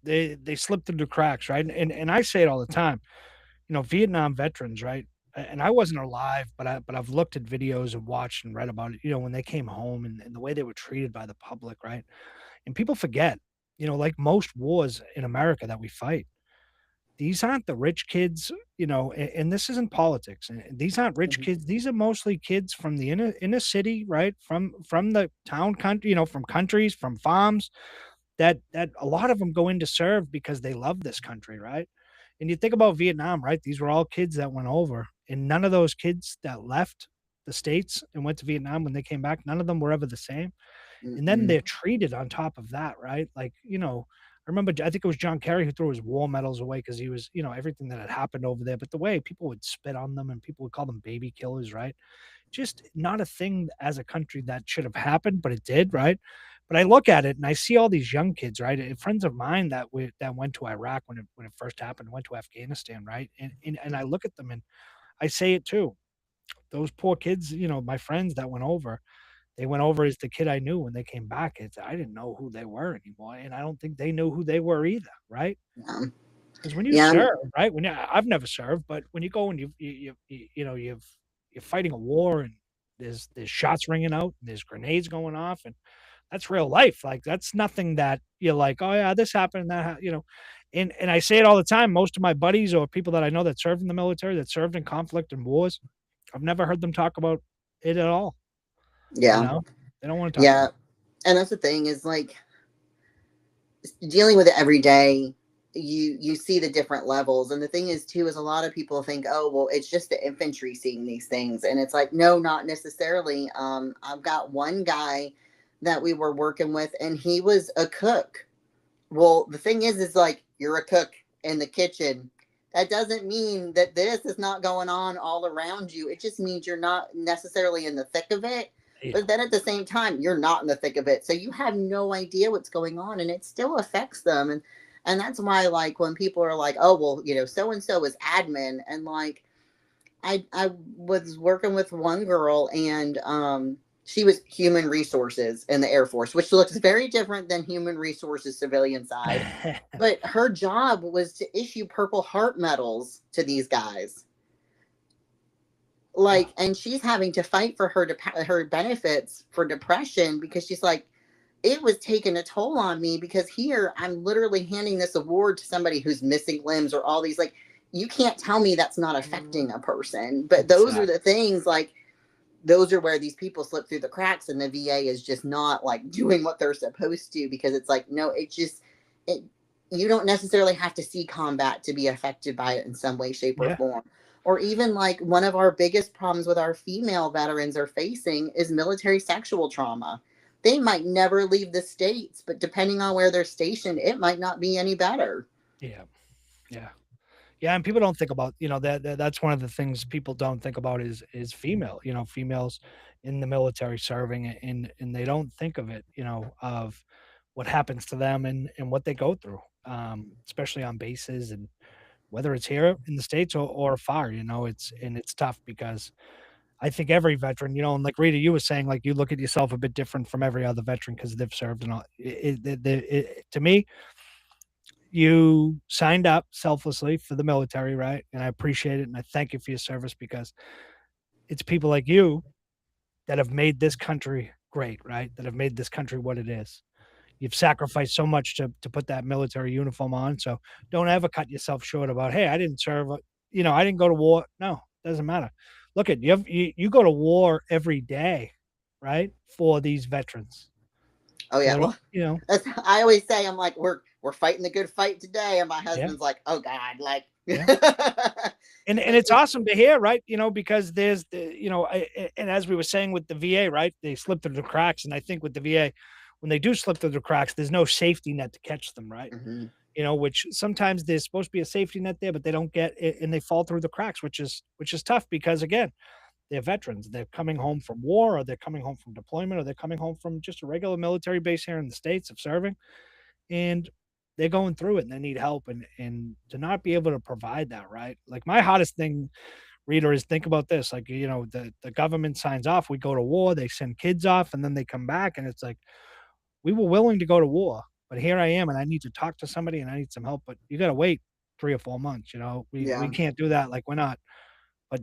they slip through the cracks, right? And I say it all the time, Vietnam veterans, right? And I wasn't alive, but I've looked at videos and watched and read about it, when they came home and the way they were treated by the public, right? And people forget, like most wars in America that we fight, these aren't the rich kids, and this isn't politics. And these aren't rich
mhm,
kids. These are mostly kids from the inner city, right? From the town country, from countries, from farms that a lot of them go in to serve because they love this country, right? And you think about Vietnam, right? These were all kids that went over, and none of those kids that left the states and went to Vietnam when they came back, none of them were ever the same. And then
mm-mm,
they're treated on top of that, right? Like, I remember, I think it was John Kerry who threw his war medals away because he was, everything that had happened over there. But the way people would spit on them and people would call them baby killers, right? Just not a thing as a country that should have happened, but it did, right? But I look at it and I see all these young kids, right? And friends of mine that went to Iraq when it first happened, went to Afghanistan, right? And I look at them and I say it too. Those poor kids, my friends that went over, they went over as the kid I knew when they came back. I didn't know who they were anymore, and I don't think they knew who they were either, right?
yeah,
Because when you
yeah,
serve, right? I've never served, but when you go and you're fighting a war and there's shots ringing out and there's grenades going off and that's real life. Like that's nothing that you're like, oh yeah, this happened, and I say it all the time. Most of my buddies or people that I know that served in the military, that served in conflict and wars, I've never heard them talk about it at all. You
Yeah.
know, they don't want to talk
Yeah.
about
And that's the thing is like dealing with it every day, you see the different levels. And the thing is too is a lot of people think, oh well, it's just the infantry seeing these things, and it's like, no, not necessarily. I've got one guy that we were working with, and he was a cook. Well, the thing is like, you're a cook in the kitchen. That doesn't mean that this is not going on all around you. It just means you're not necessarily in the thick of it.
it.
But then at the same time, you're not in the thick of it. So you have no idea what's going on, and it still affects them. And that's why, like, when people are like, oh well, so and so is admin, and like I was working with one girl, and she was human resources in the Air Force, which looks very different than human resources civilian side. But her job was to issue Purple Heart medals to these guys. Like, and she's having to fight for her benefits for depression, because she's like, it was taking a toll on me, because here I'm literally handing this award to somebody who's missing limbs or all these, like, you can't tell me that's not affecting a person. But those are
Exactly.
the things, like, those are where these people slip through the cracks, and the VA is just not like doing what they're supposed to, because it's like, no, it you don't necessarily have to see combat to be affected by it in some way, shape, or
Yeah.
form. Or even like one of our biggest problems with our female veterans are facing is military sexual trauma. They might never leave the states, but depending on where they're stationed, it might not be any better.
Yeah. Yeah. Yeah, and people don't think about, that's one of the things people don't think about is female, females in the military serving, and they don't think of it, of what happens to them and what they go through, especially on bases, and whether it's here in the States or far, it's tough because I think every veteran, and like Rita, you were saying, like you look at yourself a bit different from every other veteran because they've served and all. To me, you signed up selflessly for the military, right? And I appreciate it. And I thank you for your service because it's people like you that have made this country great, right? That have made this country what it is. You've sacrificed so much to put that military uniform on. So don't ever cut yourself short about, hey, I didn't serve, I didn't go to war. No, doesn't matter. Look at you go to war every day, right? For these veterans.
Oh yeah,
So,
well, I always say, I'm like, we're fighting the good fight today, and my
yeah,
husband's like, oh God, like,
yeah.
but
And it's awesome to hear, right? Because there's and as we were saying with the VA, right? They slip through the cracks, and I think with the VA, when they do slip through the cracks, there's no safety net to catch them, right?
mm-hmm.
Which sometimes there's supposed to be a safety net there, but they don't get it, and they fall through the cracks, which is tough because again, they're veterans. They're coming home from war, or they're coming home from deployment, or they're coming home from just a regular military base here in the States of serving, and they're going through it and they need help, and to not be able to provide that, right? Like my hottest thing, reader, is think about this. Like, the government signs off, we go to war, they send kids off, and then they come back, and it's like, we were willing to go to war, but here I am, and I need to talk to somebody, and I need some help, but you got to wait 3 or 4 months. We
Yeah,
can't do that. Like we're not, but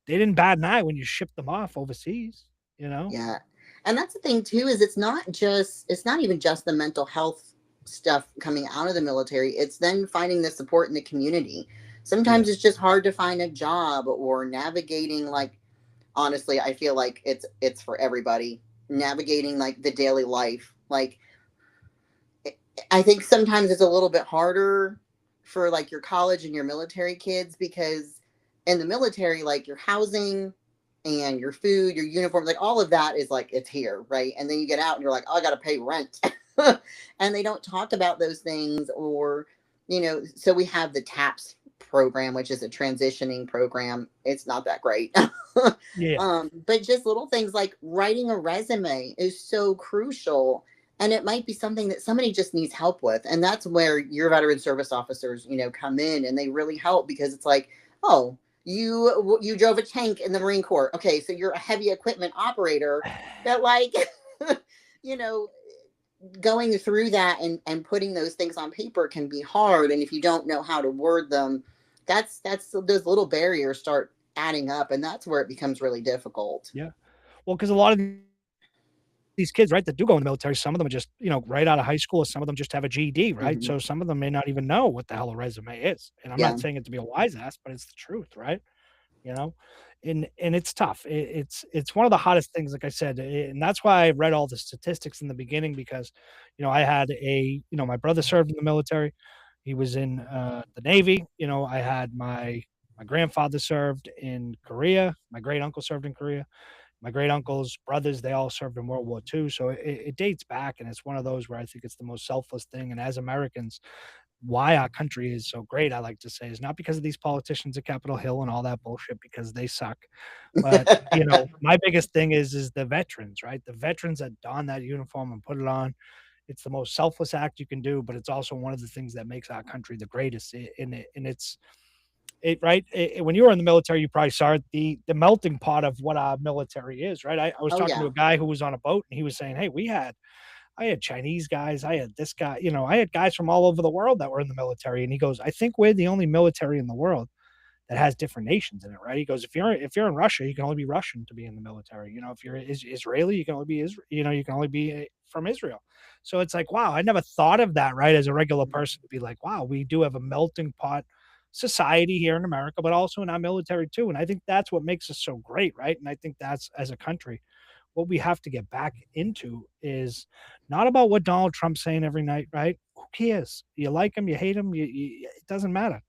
they didn't bat an eye when you shipped them off overseas, you know?
yeah. And that's the thing too, is it's not even just the mental health stuff coming out of the military. It's then finding the support in the community.
Yeah.
Sometimes it's just hard to find a job, or navigating, like, honestly, I feel like it's for everybody, navigating like the daily life. Like, I think sometimes it's a little bit harder for like your college and your military kids, because in the military, like, your housing and your food, your uniform, like all of that is like, it's here, right? And then you get out and you're like, oh, I got to pay rent. And they don't talk about those things. Or, so we have the TAPS program, which is a transitioning program. It's not that great.
Yeah.
But just little things like writing a resume is so crucial, and it might be something that somebody just needs help with, and that's where your veteran service officers, come in, and they really help, because it's like, oh, you drove a tank in the Marine Corps, okay, so you're a heavy equipment operator. That, like, you know going through that and putting those things on paper can be hard, and if you don't know how to word them, that's those little barriers start adding up, and that's where it becomes really difficult.
Yeah. Well, because a lot of these kids, right, that do go in the military, some of them are just, right out of high school. Some of them just have a GED, right?
Hmm.
So some of them may not even know what the hell a resume is. And I'm
Yeah.
not saying it to be a wise ass, but it's the truth, right? you know? And it's tough. It's one of the hottest things, like I said, and that's why I read all the statistics in the beginning because, I had my brother served in the military. He was in the Navy. I had my grandfather served in Korea. My great uncle served in Korea. My great uncle's brothers, they all served in World War II. So it dates back, and it's one of those where I think it's the most selfless thing. And as Americans, why our country is so great, I like to say, is not because of these politicians at Capitol Hill and all that bullshit, because they suck. But my biggest thing is the veterans, right? The veterans that don that uniform and put it on. It's the most selfless act you can do, but it's also one of the things that makes our country the greatest. And it's it right when you were in the military, you probably saw it, the melting pot of what our military is, right? I was
Oh
talking to
yeah.
a guy who was on a boat, and he was saying, "Hey, I had Chinese guys, I had this guy, I had guys from all over the world that were in the military." And he goes, "I think we're the only military in the world that has different nations in it, right?" He goes, "If you're in Russia, you can only be Russian to be in the military. If you're Israeli, you can only be you can only be from Israel." So it's like, wow, I never thought of that, right? As a regular person, to be like, wow, we do have a melting pot society here in America, but also in our military too. And I think that's what makes us so great, right? And I think that's, as a country, what we have to get back into is not about what Donald Trump's saying every night, right? Who cares? You like him, you hate him, it doesn't matter.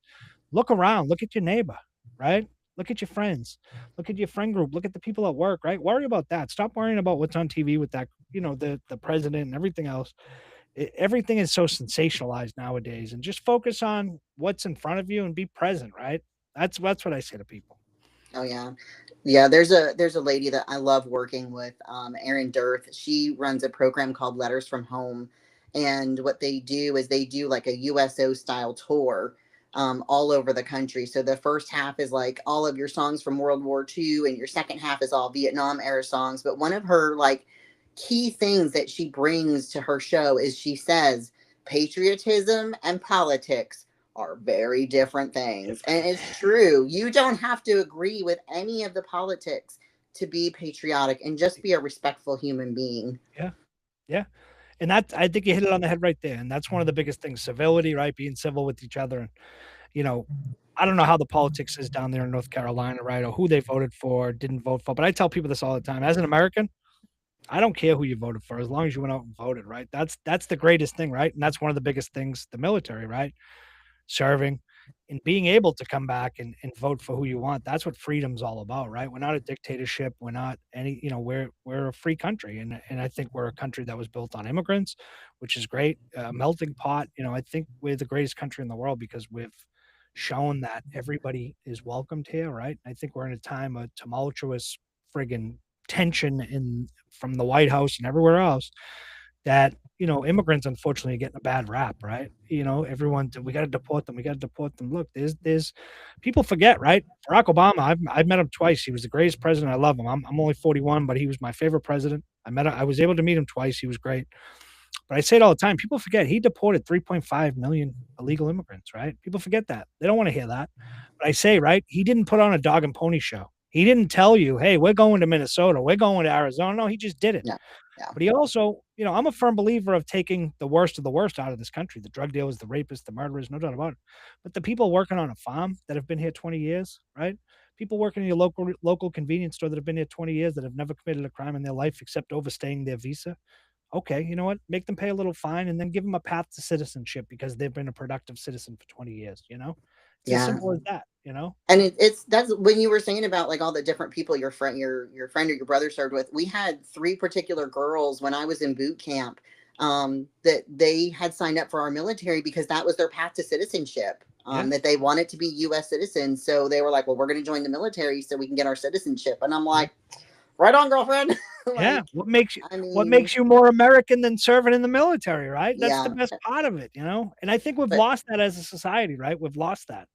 Look around, look at your neighbor, right? Look at your friends, look at your friend group, look at the people at work, right? Worry about that. Stop worrying about what's on TV with that, the president and everything else. Everything is so sensationalized nowadays, and just focus on what's in front of you and be present, right? That's what I say to people.
Oh yeah. Yeah, there's a lady that I love working with, Erin Dirth. She runs a program called Letters from Home, and what they do is they do like a USO style tour, all over the country. So the first half is like all of your songs from World War II, and your second half is all Vietnam era songs. But one of her like key things that she brings to her show is she says patriotism and politics are very different things.
Different.
And it's true. You don't have to agree with any of the politics to be patriotic and just be a respectful human being.
Yeah, yeah. And that, I think you hit it on the head right there. And that's one of the biggest things: civility, right? Being civil with each other. And you know, I don't know how the politics is down there in North Carolina, right? Or who they voted for, didn't vote for. But I tell people this all the time. As an American, I don't care who you voted for as long as you went out and voted, right? That's the greatest thing, right? And that's one of the biggest things, the military, right? Serving and being able to come back and vote for who you want. That's what freedom's all about, right? We're not a dictatorship. We're not any, we're a free country. And I think we're a country that was built on immigrants, which is great. Melting pot, I think we're the greatest country in the world because we've shown that everybody is welcomed here, right? I think we're in a time of tumultuous friggin' tension in from the White House and everywhere else that immigrants unfortunately are getting a bad rap, right? Everyone, we got to deport them. We got to deport them. Look, there's people forget, right? Barack Obama, I've met him twice. He was the greatest president. I love him. I'm only 41, but he was my favorite president. I was able to meet him twice. He was great. But I say it all the time. People forget he deported 3.5 million illegal immigrants, right? People forget that. They don't want to hear that. But I say, right, he didn't put on a dog and pony show. He didn't tell you, hey, we're going to Minnesota, we're going to Arizona. No, he just did it.
Yeah. Yeah.
But he also, I'm a firm believer of taking the worst of the worst out of this country: the drug dealers, the rapists, the murderers, no doubt about it. But the people working on a farm that have been here 20 years, right? People working in your local convenience store that have been here 20 years that have never committed a crime in their life except overstaying their visa. Okay, you know what? Make them pay a little fine and then give them a path to citizenship because they've been a productive citizen for 20 years. It's as
Yeah.
simple as that.
And it's that's when you were saying about like all the different people your friend or your brother served with. We had three particular girls when I was in boot camp, that they had signed up for our military because that was their path to citizenship.
Yeah.
That they wanted to be U.S. citizens, so they were like, "Well, we're going to join the military so we can get our citizenship." And I'm
Yeah.
like, "Right on, girlfriend."
Yeah.
Like, I
What
mean,
makes you more American than serving in the military, right? That's the
yeah,
best part of it. And I think we've
but
lost that as a society, right? We've lost that.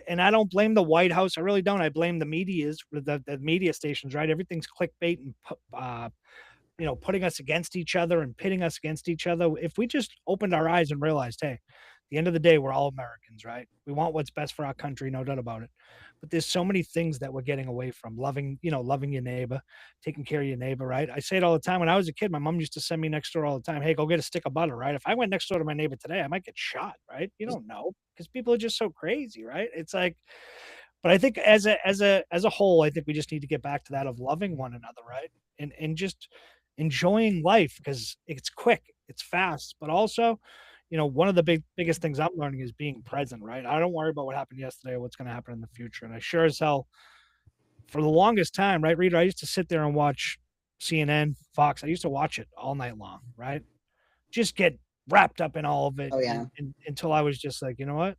And I don't blame the White House. I really don't. I blame the media stations, right? Everything's clickbait and putting us against each other and pitting us against each other. If we just opened our eyes and realized, hey, at the end of the day, we're all Americans, right? We want what's best for our country, no doubt about it. But there's so many things that we're getting away from: loving your neighbor, taking care of your neighbor, right? I say it all the time. When I was a kid, my mom used to send me next door all the time. Hey, go get a stick of butter, right? If I went next door to my neighbor today, I might get shot, right? You don't know because people are just so crazy, right? It's like, But I think as a whole, I think we just need to get back to that of loving one another, right? And just enjoying life because it's quick, it's fast, but also, one of the biggest things I'm learning is being present, right? I don't worry about what happened yesterday or what's going to happen in the future. And I sure as hell, for the longest time, right, Reader, I used to sit there and watch CNN, Fox. I used to watch it all night long, right? Just get wrapped up in all of it
Oh yeah.
until I was just like, you know what?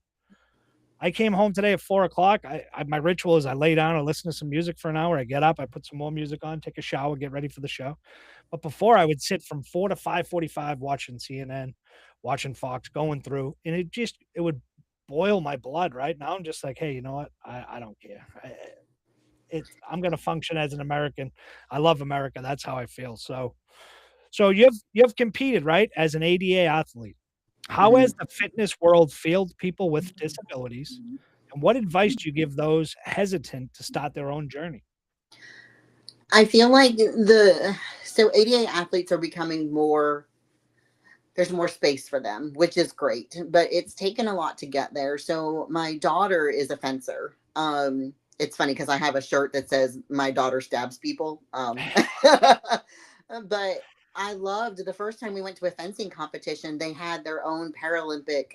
I came home today at 4 o'clock. My ritual is I lay down, I listen to some music for an hour. I get up, I put some more music on, take a shower, get ready for the show. But before I would sit from 4 to 5:45 watching CNN, watching Fox, going through, and it would boil my blood. Right now, I'm just like, hey, you know what? I don't care. I'm going to function as an American. I love America. That's how I feel. So you've competed, right, as an ADA athlete. How
Mhm.
has the fitness world failed people with disabilities? And what advice do you give those hesitant to start their own journey?
I feel like so ADA athletes are becoming more, there's more space for them, which is great, but it's taken a lot to get there. So my daughter is a fencer. It's funny because I have a shirt that says my daughter stabs people. But I loved the first time we went to a fencing competition, they had their own Paralympic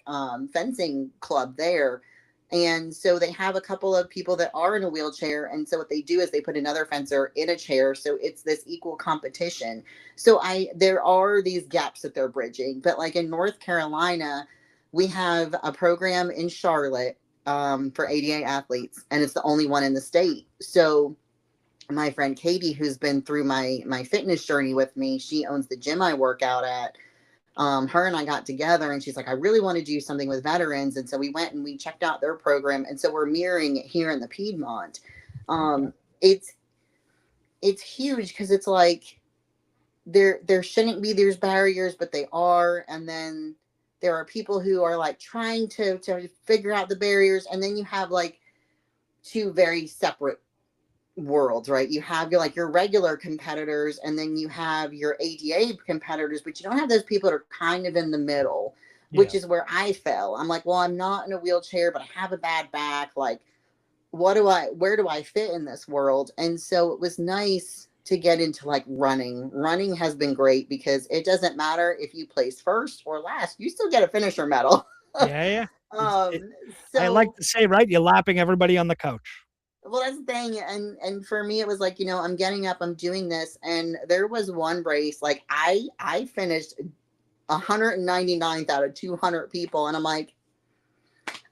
fencing club there. And so they have a couple of people that are in a wheelchair. And so what they do is they put another fencer in a chair. So it's this equal competition. So there are these gaps that they're bridging. But like in North Carolina, we have a program in Charlotte for ADA athletes, and it's the only one in the state. So my friend Katie, who's been through my fitness journey with me, she owns the gym I work out at. Her and I got together, and she's like, I really want to do something with veterans. And so we went and we checked out their program. And so we're mirroring it here in the Piedmont.
Okay.
It's huge because it's like there shouldn't be these barriers, but they are. And then there are people who are like trying to figure out the barriers. And then you have like two very separate worlds, right? You have your regular competitors, and then you have your ADA competitors, but you don't have those people that are kind of in the middle, which
Yeah.
is where I fell. I'm like, well, I'm not in a wheelchair, but I have a bad back. Like, where do I fit in this world? And so it was nice to get into like running. Running has been great because it doesn't matter if you place first or last, you still get a finisher medal.
Yeah. Yeah. It's, it,
um,
I like
so
to say, right, you're lapping everybody on the couch.
well, that's the thing. And for me it was like, I'm getting up, I'm doing this. And there was one race, like I finished 199th out of 200 people, and I'm like,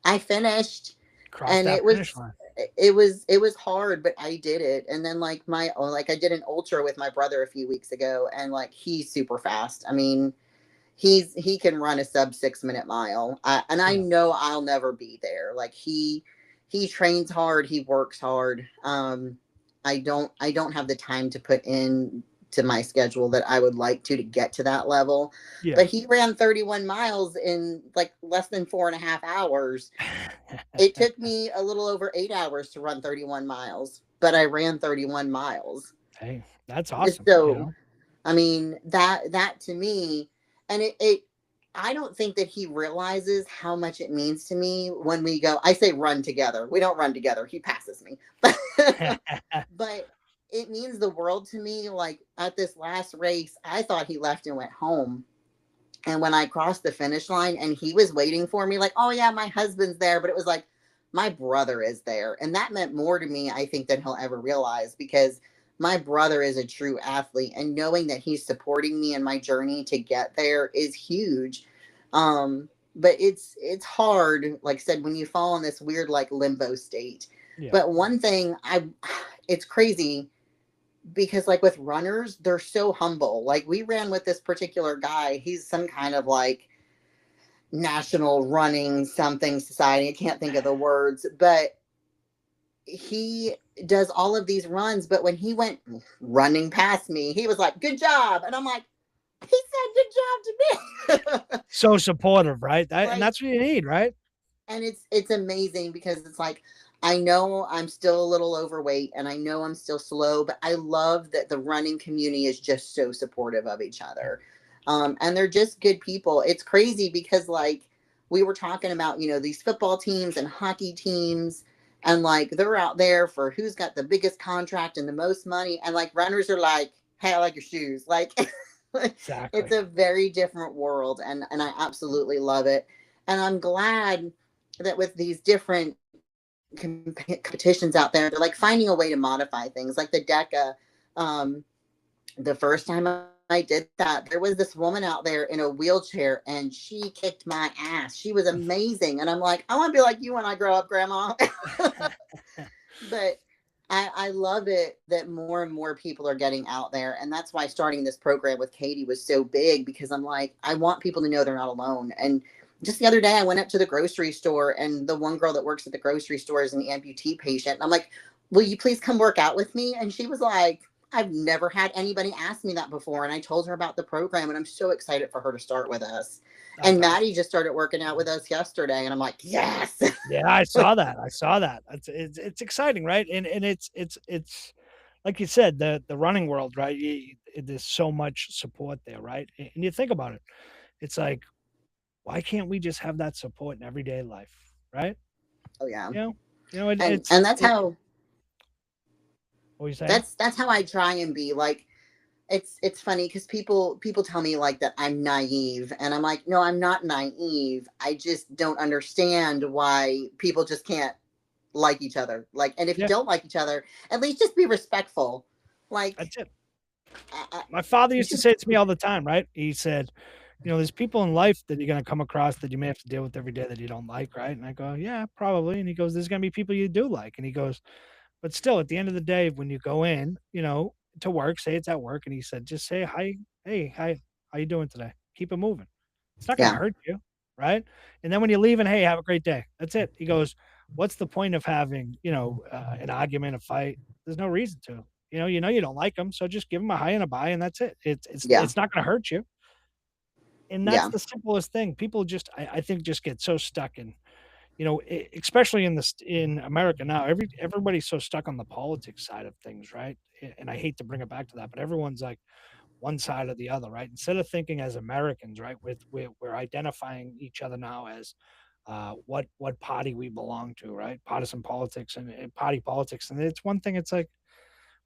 I finished.
Cross
And
that finish line.
it was hard, but I did it. And then like I did an ultra with my brother a few weeks ago, and like he's super fast. I mean, he can run a sub 6 minute mile. And I
Yeah.
know I'll never be there. Like he trains hard, he works hard. I don't have the time to put in to my schedule that I would like to get to that level.
Yeah.
But he ran 31 miles in like less than 4.5 hours. It took me a little over 8 hours to run 31 miles, but I ran 31 miles.
Hey, that's awesome.
So I mean, that to me, and it I don't think that he realizes how much it means to me when we go. I say run together. We don't run together. He passes me. But it means the world to me. Like at this last race, I thought he left and went home. And when I crossed the finish line and he was waiting for me, like, oh yeah, my husband's there. But it was like, my brother is there. And that meant more to me, I think, than he'll ever realize, because my brother is a true athlete. And knowing that he's supporting me in my journey to get there is huge. But it's hard, like I said, when you fall in this weird like limbo state.
Yeah.
But one thing it's crazy because like with runners, they're so humble. Like we ran with this particular guy. He's some kind of like national running something society. I can't think of the words, but he does all of these runs. But when he went running past me, he was like, good job. And I'm like, he said good job to me.
So supportive, right? And
Like,
that's what you need, right?
and it's amazing because it's like, I know I'm still a little overweight and I know I'm still slow, but I love that the running community is just so supportive of each other. And they're just good people. It's crazy because like we were talking about, these football teams and hockey teams, And like they're out there for who's got the biggest contract and the most money. And like runners are like, hey, I like your shoes. Like it's
Exactly.
a very different world, and I absolutely love it. And I'm glad that with these different competitions out there, they're like finding a way to modify things. Like the DECA, the first time I did that, there was this woman out there in a wheelchair and she kicked my ass. She was amazing. And I'm like, I want to be like you when I grow up, Grandma. But I love it that more and more people are getting out there. And that's why starting this program with Katie was so big, because I'm like, I want people to know they're not alone. And just the other day, I went up to the grocery store, and the one girl that works at the grocery store is an amputee patient. And I'm like, will you please come work out with me? And she was like, I've never had anybody ask me that before. And I told her about the program, and I'm so excited for her to start with us.
That's
And
awesome.
Maddie just started working out with us yesterday. And I'm like, yes.
Yeah, I saw that. I saw that. It's exciting, right? And it's like you said, the running world, right? There's so much support there, right? And you think about it, it's like, why can't we just have that support in everyday life, right?
Oh, yeah.
You know, it,
And
it's
that's
it.
how
What are you saying?
that's how I try and be. Like it's funny because people tell me like that I'm naive, and I'm like, no, I'm not naive. I just don't understand why people just can't like each other. Like, and if you
Yeah,
don't like each other, at least just be respectful. Like,
that's it.
I,
My father used to
just
say it to me all the time, right? He said, there's people in life that you're gonna come across that you may have to deal with every day that you don't like, right? And I go, yeah, probably. And he goes, there's gonna be people you do like, and he goes, but still, at the end of the day, when you go in, to work, say it's at work, and he said, just say hi, hey, hi, how you doing today? Keep it moving. It's not gonna
yeah,
hurt you, right? And then when you're leaving, hey, have a great day. That's it. He goes, what's the point of having, an argument, a fight? There's no reason to. You don't like them, so just give them a hi and a bye, and that's it. It's
yeah,
it's not gonna hurt you. And that's
yeah,
the simplest thing. People just, I think, just get so stuck in, especially in America now, everybody's so stuck on the politics side of things, right? And I hate to bring it back to that, but everyone's like one side or the other, right? Instead of thinking as Americans, right, we're identifying each other now as what party we belong to, right? Partisan politics and party politics, and it's one thing. It's like,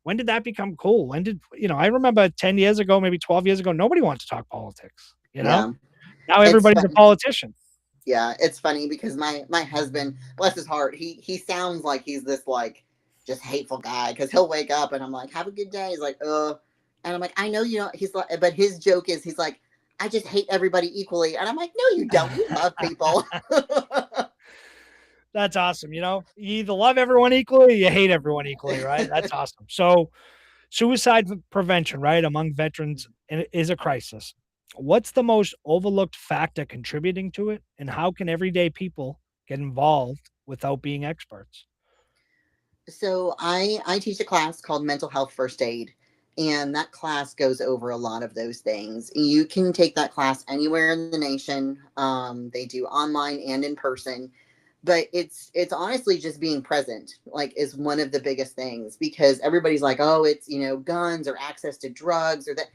when did that become cool? When did I remember 10 years ago, maybe 12 years ago, nobody wanted to talk politics.
yeah.
Now
It's
everybody's a
funny.
politician.
Yeah, it's funny because my husband, bless his heart, he sounds like he's this like just hateful guy, because he'll wake up and I'm like, have a good day. He's like, and I'm like, I know you don't. He's like, but his joke is he's like, I just hate everybody equally, and I'm like, no, you don't. You love people.
That's awesome. You either love everyone equally or you hate everyone equally, right? That's awesome. So, suicide prevention, right, among veterans is a crisis. What's the most overlooked factor contributing to it, and how can everyday people get involved without being experts?
So I teach a class called Mental Health First Aid, and that class goes over a lot of those things. You can take that class anywhere in the nation. They do online and in person, but it's honestly just being present, like, is one of the biggest things, because everybody's like, oh, it's guns or access to drugs or that.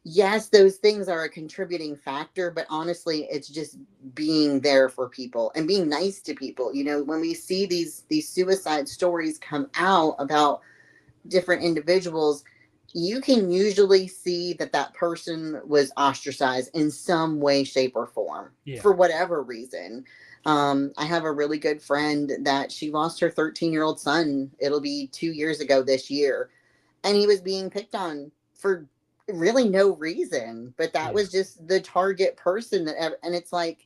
Yes, those things are a contributing factor, but honestly, it's just being there for people and being nice to people. When we see these suicide stories come out about different individuals, you can usually see that that person was ostracized in some way, shape, or form
Yeah.
for whatever reason. I have a really good friend that she lost her 13-year-old son. It'll be 2 years ago this year, and he was being picked on for really no reason, but that
Yeah.
was just the target person and it's like,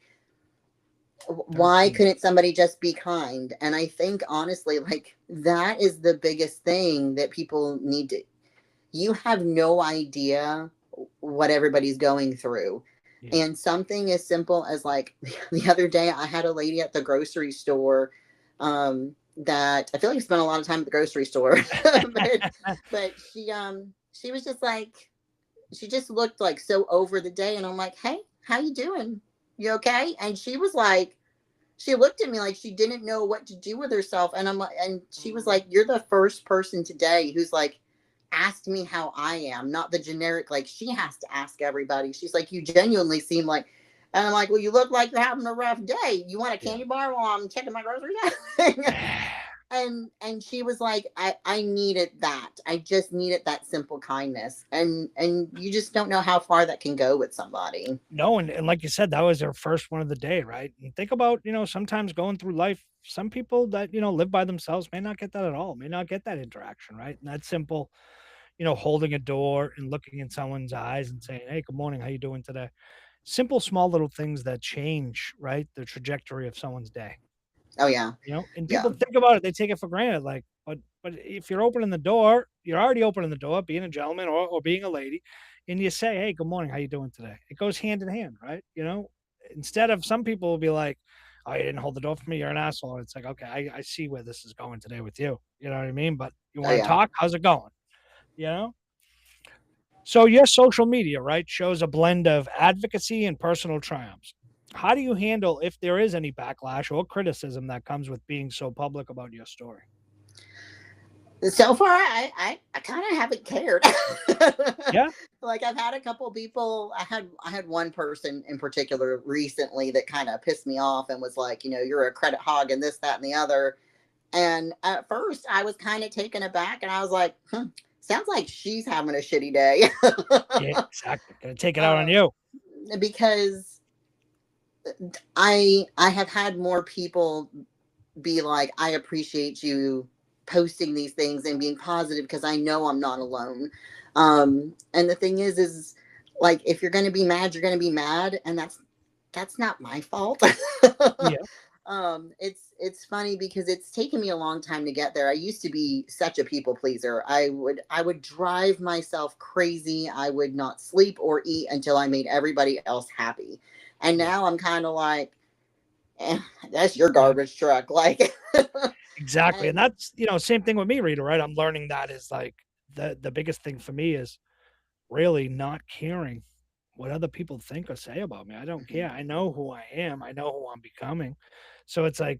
why
13.
couldn't somebody just be kind? And I think honestly, like, that is the biggest thing that people need to. You have no idea what everybody's going through.
Yeah.
And something as simple as like the other day, I had a lady at the grocery store, that I feel like I spent a lot of time at the grocery store, but she was just like, she just looked like so over the day, and I'm like, hey, how you doing? You okay? And she was like, she looked at me like she didn't know what to do with herself, and I'm like, and she was like, you're the first person today who's like asked me how I am, not the generic, like she has to ask everybody. She's like, you genuinely seem like, And I'm like, well, you look like you're having a rough day. You want a
Yeah.
candy bar while I'm checking my groceries out? And she was like, I needed that. I just needed that simple kindness. And you just don't know how far that can go with somebody.
No, and like you said, that was their first one of the day, right? And think about, sometimes going through life, some people that, live by themselves may not get that at all, may not get that interaction, right? And that simple, holding a door and looking in someone's eyes and saying, "Hey, good morning, how you doing today?" Simple, small little things that change, right, the trajectory of someone's day.
Oh yeah.
And
Yeah.
people think about it, they take it for granted, like, but if you're opening the door, you're already opening the door, being a gentleman or being a lady, and you say, "Hey, good morning, how you doing today?" It goes hand in hand, right? Instead of some people will be like, "Oh, you didn't hold the door for me, you're an asshole." It's like, okay, I see where this is going today with you. You know what I mean? But you
Oh
want to
yeah.
talk? How's it going? You know? So your social media, right, shows a blend of advocacy and personal triumphs. How do you handle if there is any backlash or criticism that comes with being so public about your story?
So far, I kind of haven't cared.
Yeah.
Like I've had a couple people. I had one person in particular recently that kind of pissed me off and was like, you're a credit hog and this, that, and the other. And at first, I was kind of taken aback, and I was like, sounds like she's having a shitty day.
Yeah, exactly. Gonna take it out on
um,
you.
because I have had more people be like, I appreciate you posting these things and being positive because I know I'm not alone. And the thing is like if you're going to be mad, you're going to be mad, and that's not my fault.
Yeah.
It's funny because it's taken me a long time to get there. I used to be such a people pleaser. I would drive myself crazy. I would not sleep or eat until I made everybody else happy. And
Yeah.
now I'm kind of like, eh, that's your
Yeah.
garbage truck. Like,
Exactly. And
and
that's, same thing with me, Rita, right? I'm learning that is like the biggest thing for me is really not caring what other people think or say about me. I don't care. I know who I am. I know who I'm becoming. So it's like,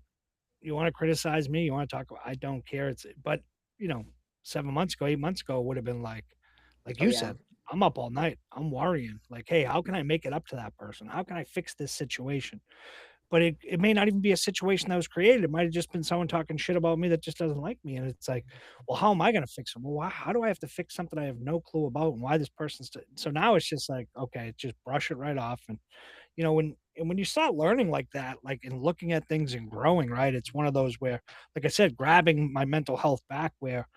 you want to criticize me, you want to talk about, I don't care. But you know, 7 months ago, 8 months ago would have been like
oh
you
yeah,
said, I'm up all night. I'm worrying. Like, hey, how can I make it up to that person? How can I fix this situation? But it may not even be a situation that was created. It might have just been someone talking shit about me that just doesn't like me. And it's like, well, how am I going to fix it? Well, how do I have to fix something I have no clue about and why this person's so now it's just like, okay, just brush it right off. And when you start learning like that, like and looking at things and growing, right? It's one of those where, like I said, grabbing my mental health back where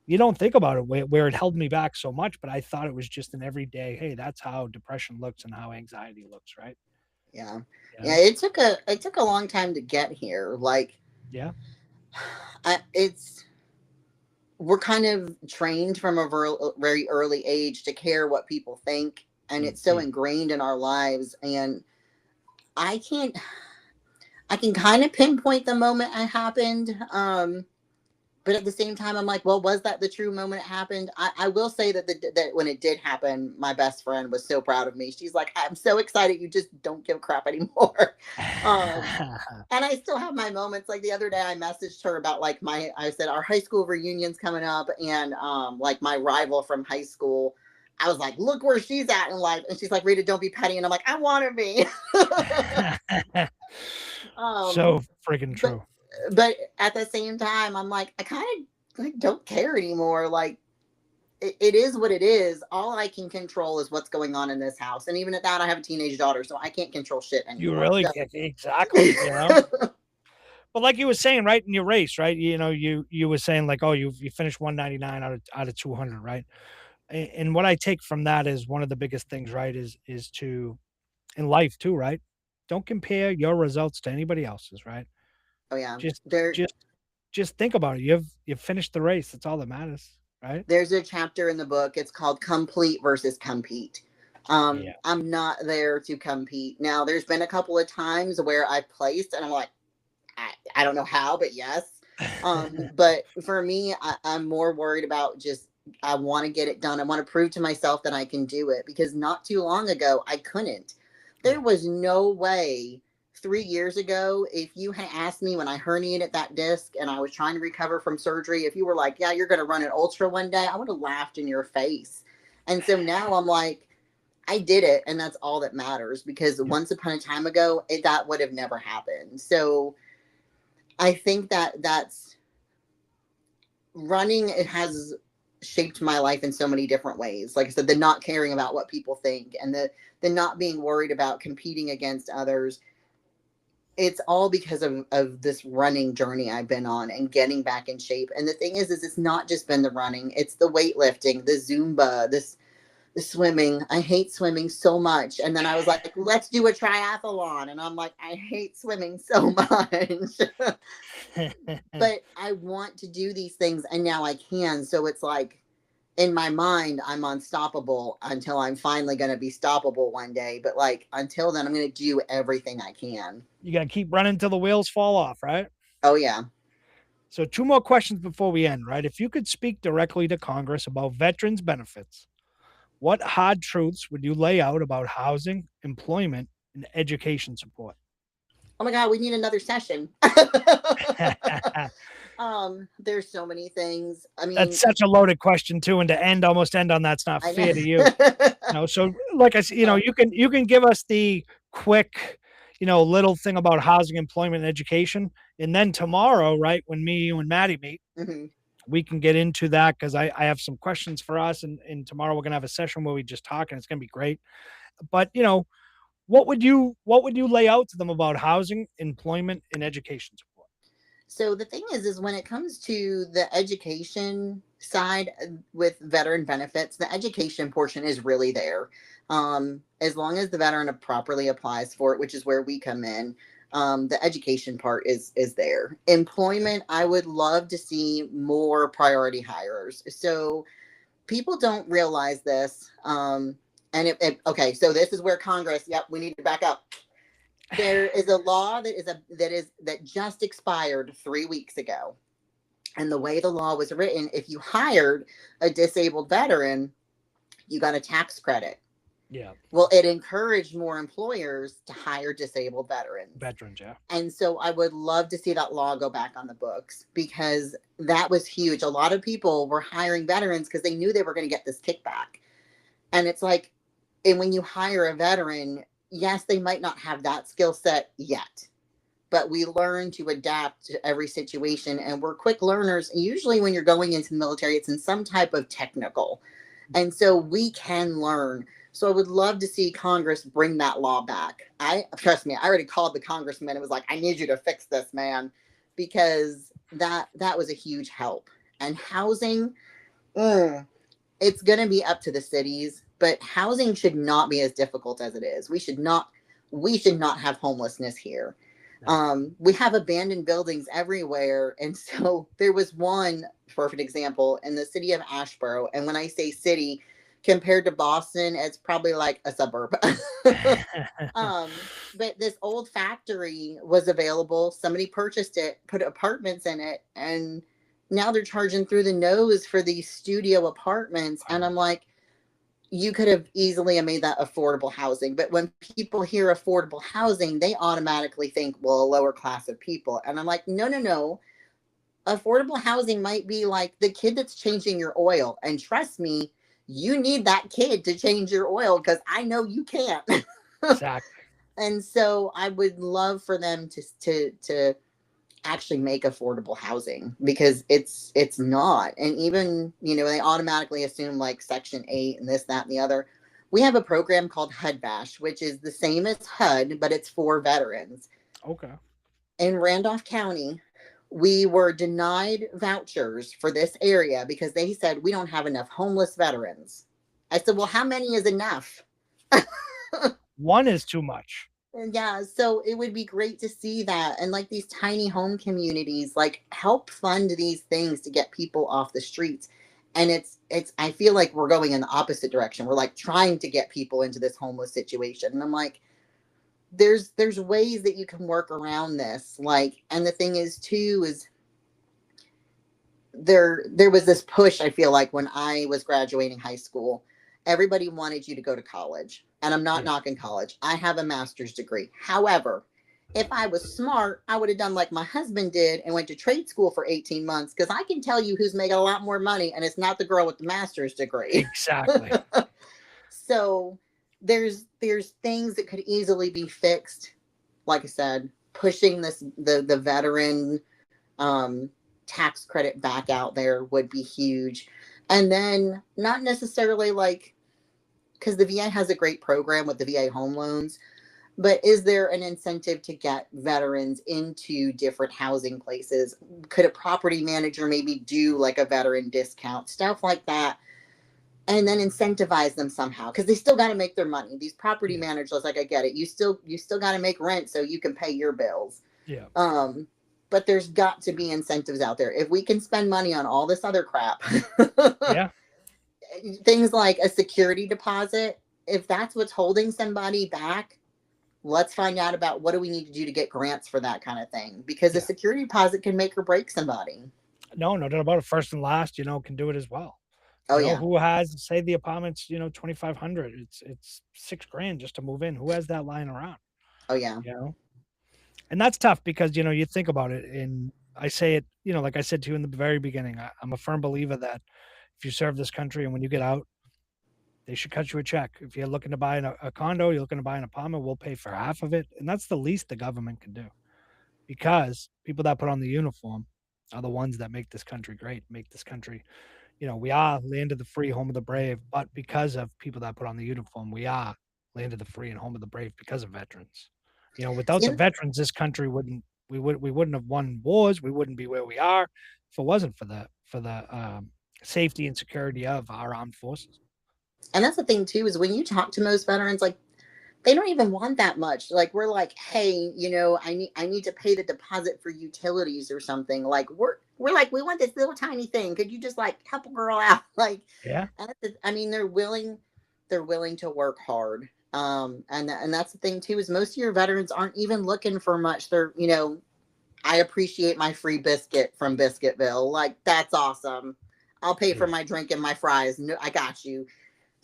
you don't think about it where it held me back so much, but I thought it was just an everyday, hey, that's how depression looks and how anxiety looks, right?
yeah,
You
yeah.
know?
It took a long time to get here. Like,
Yeah.
it's we're kind of trained from a very early age to care what people think, and it's so
Mhm.
ingrained in our lives. And I can't. I can kind of pinpoint the moment it happened. But at the same time, I'm like, well, was that the true moment it happened? I will say that when it did happen, my best friend was so proud of me. She's like, I'm so excited. You just don't give a crap anymore. um, and I still have my moments. Like the other day, I messaged her about like I said, our high school reunion's coming up, and like my rival from high school. I was like, look where she's at in life. And she's like, Rita, don't be petty. And I'm like, I want to be. um,
So freaking
but
true.
but at the same time, I'm like, I kind of like don't care anymore. Like it is what it is. All I can control is what's going on in this house. And even at that, I have a teenage daughter, so I can't control shit
You
anymore.
really exactly. But like you were saying, right, in your race, right? You were saying like, oh, you finished 199 out of 200, right? And what I take from that is one of the biggest things, right, is to in life too, right? Don't compare your results to anybody else's, right?
Oh yeah.
Just just just think about it. You've finished the race. That's all that matters, right?
There's a chapter in the book. It's called Complete versus Compete.
Yeah.
I'm not there to compete. Now, there's been a couple of times where I've placed and I'm like, I don't know how, but yes. But for me, I'm more worried about just, I want to get it done. I want to prove to myself that I can do it because not too long ago, I couldn't. There
Yeah.
was no way 3 years ago, if you had asked me when I herniated that disc and I was trying to recover from surgery, if you were like, yeah, you're going to run an ultra one day, I would have laughed in your face. And so now I'm like, I did it, and that's all that matters, because
Yep.
once upon a time ago, that would have never happened. So I think that that's running. It has shaped my life in so many different ways. Like I said, the not caring about what people think, and the not being worried about competing against others. It's all because of this running journey I've been on and getting back in shape. And the thing is it's not just been the running, it's the weightlifting, the Zumba, the swimming. I hate swimming so much. And then I was like, let's do a triathlon. And I'm like, I hate swimming so much. But I want to do these things, and now I can. So it's like, in my mind, I'm unstoppable until I'm finally going to be stoppable one day. But like, until then, I'm going to do everything I can.
You got to keep running till the wheels fall off, right?
Oh, yeah.
So, two more questions before we end, right? If you could speak directly to Congress about veterans' benefits, what hard truths would you lay out about housing, employment, and education support?
Oh my God, we need another session. There's so many things. I mean,
That's such a loaded question too, and to almost end on that's not
I
fair to you.
know.
So like I said,
Um,
you can give us the quick, little thing about housing, employment, and education, and then tomorrow, right, when me, you, and Maddie meet,
mhm.
we can get into that because I have some questions for us, and tomorrow we're gonna have a session where we just talk, and it's gonna be great. But what would you lay out to them about housing, employment, and education support?
So the thing is when it comes to the education side, with veteran benefits, the education portion is really there. As long as the veteran properly applies for it, which is where we come in, the education part is there. Employment, I would love to see more priority hires. So people don't realize this. Okay, so this is where Congress. Yep, we need to back up. There is a law that just expired 3 weeks ago, and the way the law was written, if you hired a disabled veteran, you got a tax credit.
Yeah,
Well, it encouraged more employers to hire disabled veterans.
veterans. Yeah,
And so I would love to see that law go back on the books, because that was huge. A lot of people were hiring veterans because they knew they were going to get this kickback. And it's like, and when you hire a veteran, yes, they might not have that skill set yet, but we learn to adapt to every situation, and we're quick learners. Usually, when you're going into the military, it's in some type of technical. And so we can learn. So I would love to see Congress bring that law back. I trust me, I already called the congressman and was like, I need you to fix this, man, because that was a huge help. And housing, mm, it's going to be up to the cities, but housing should not be as difficult as it is. We should not have homelessness here.
no.
We have abandoned buildings everywhere. And so there was one perfect example in the city of Asheboro. And when I say city, compared to Boston, it's probably like a suburb. um, but this old factory was available. Somebody purchased it, put apartments in it, and now they're charging through the nose for these studio apartments. And I'm like, you could have easily made that affordable housing. But when people hear affordable housing, they automatically think, well, a lower class of people. And I'm like, no, no, no. Affordable housing might be like the kid that's changing your oil. And trust me, you need that kid to change your oil, because I know you can't.
Exactly.
And so I would love for them to actually make affordable housing, because it's not. And even, they automatically assume like Section 8 and this, that, and the other. We have a program called HUD Bash, which is the same as HUD, but it's for veterans.
Okay.
In Randolph County, we were denied vouchers for this area because they said we don't have enough homeless veterans. I said, well, how many is enough?
One is too much.
Yeah, so it would be great to see that, and like these tiny home communities, like help fund these things to get people off the streets. And it's I feel like we're going in the opposite direction. We're like trying to get people into this homeless situation. And I'm like, there's ways that you can work around this. Like, and the thing is too is there was this push, I feel like, when I was graduating high school, everybody wanted you to go to college. And I'm not
Yeah.
knocking college. I have a master's degree. However, if I was smart, I would have done like my husband did and went to trade school for 18 months, because I can tell you who's making a lot more money, and it's not the girl with the master's degree.
Exactly.
So there's things that could easily be fixed. Like I said, pushing the veteran um, tax credit back out there would be huge. And then not necessarily like, because the VA has a great program with the VA home loans, but is there an incentive to get veterans into different housing places? Could a property manager maybe do like a veteran discount, stuff like that? And then incentivize them somehow, because they still got to make their money. These property
Yeah.
managers, like, I get it, you still got to make rent so you can pay your bills.
Yeah.
um but there's got to be incentives out there. If we can spend money on all this other crap,
Yeah.
things like a security deposit, if that's what's holding somebody back, let's find out about what do we need to do to get grants for that kind of thing, because a
Yeah.
security deposit can make or break somebody.
No, no doubt about it. First and last, can do it as well.
Oh yeah.
Who has, say, the apartment's, 2,500. It's 6 grand just to move in. Who has that lying around?
Oh yeah.
You know, and that's tough because you think about it, and I say it, like I said to you in the very beginning, I'm a firm believer that if you serve this country and when you get out, they should cut you a check. If you're looking to buy a condo, you're looking to buy an apartment, we'll pay for half of it, and that's the least the government can do, because people that put on the uniform are the ones that make this country great, make this country. We are land of the free, home of the brave, but because of people that put on the uniform, we are land of the free and home of the brave because of veterans. Without the
See,
veterans, this country we wouldn't have won wars. We wouldn't be where we are if it wasn't for the safety and security of our armed forces.
and that's the thing too, is when you talk to most veterans, like, they don't even want that much. Like, we're like, hey, I need to pay the deposit for utilities or something. Like, we're like, we want this little tiny thing. Could you just like help a girl out? Like,
Yeah,
I mean, they're willing to work hard. And that's the thing too, is most of your veterans aren't even looking for much. I appreciate my free biscuit from Biscuitville. Like, that's awesome. I'll pay for
yeah,
my drink and my fries. No, I got you.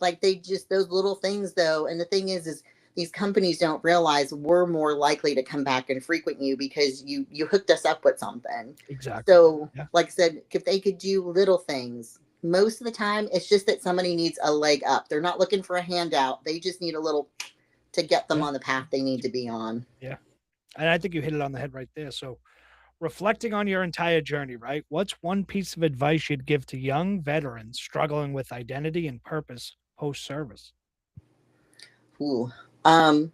Like, they just, those little things though. And the thing is these companies don't realize we're more likely to come back and frequent you because you hooked us up with something.
exactly.
So
Yeah,
like I said, if they could do little things, most of the time it's just that somebody needs a leg up. They're not looking for a handout. They just need a little to get them
yeah,
on the path they need to be on.
yeah. And I think you hit it on the head right there. So, reflecting on your entire journey, right? What's one piece of advice you'd give to young veterans struggling with identity and purpose post service?
Ooh. Um,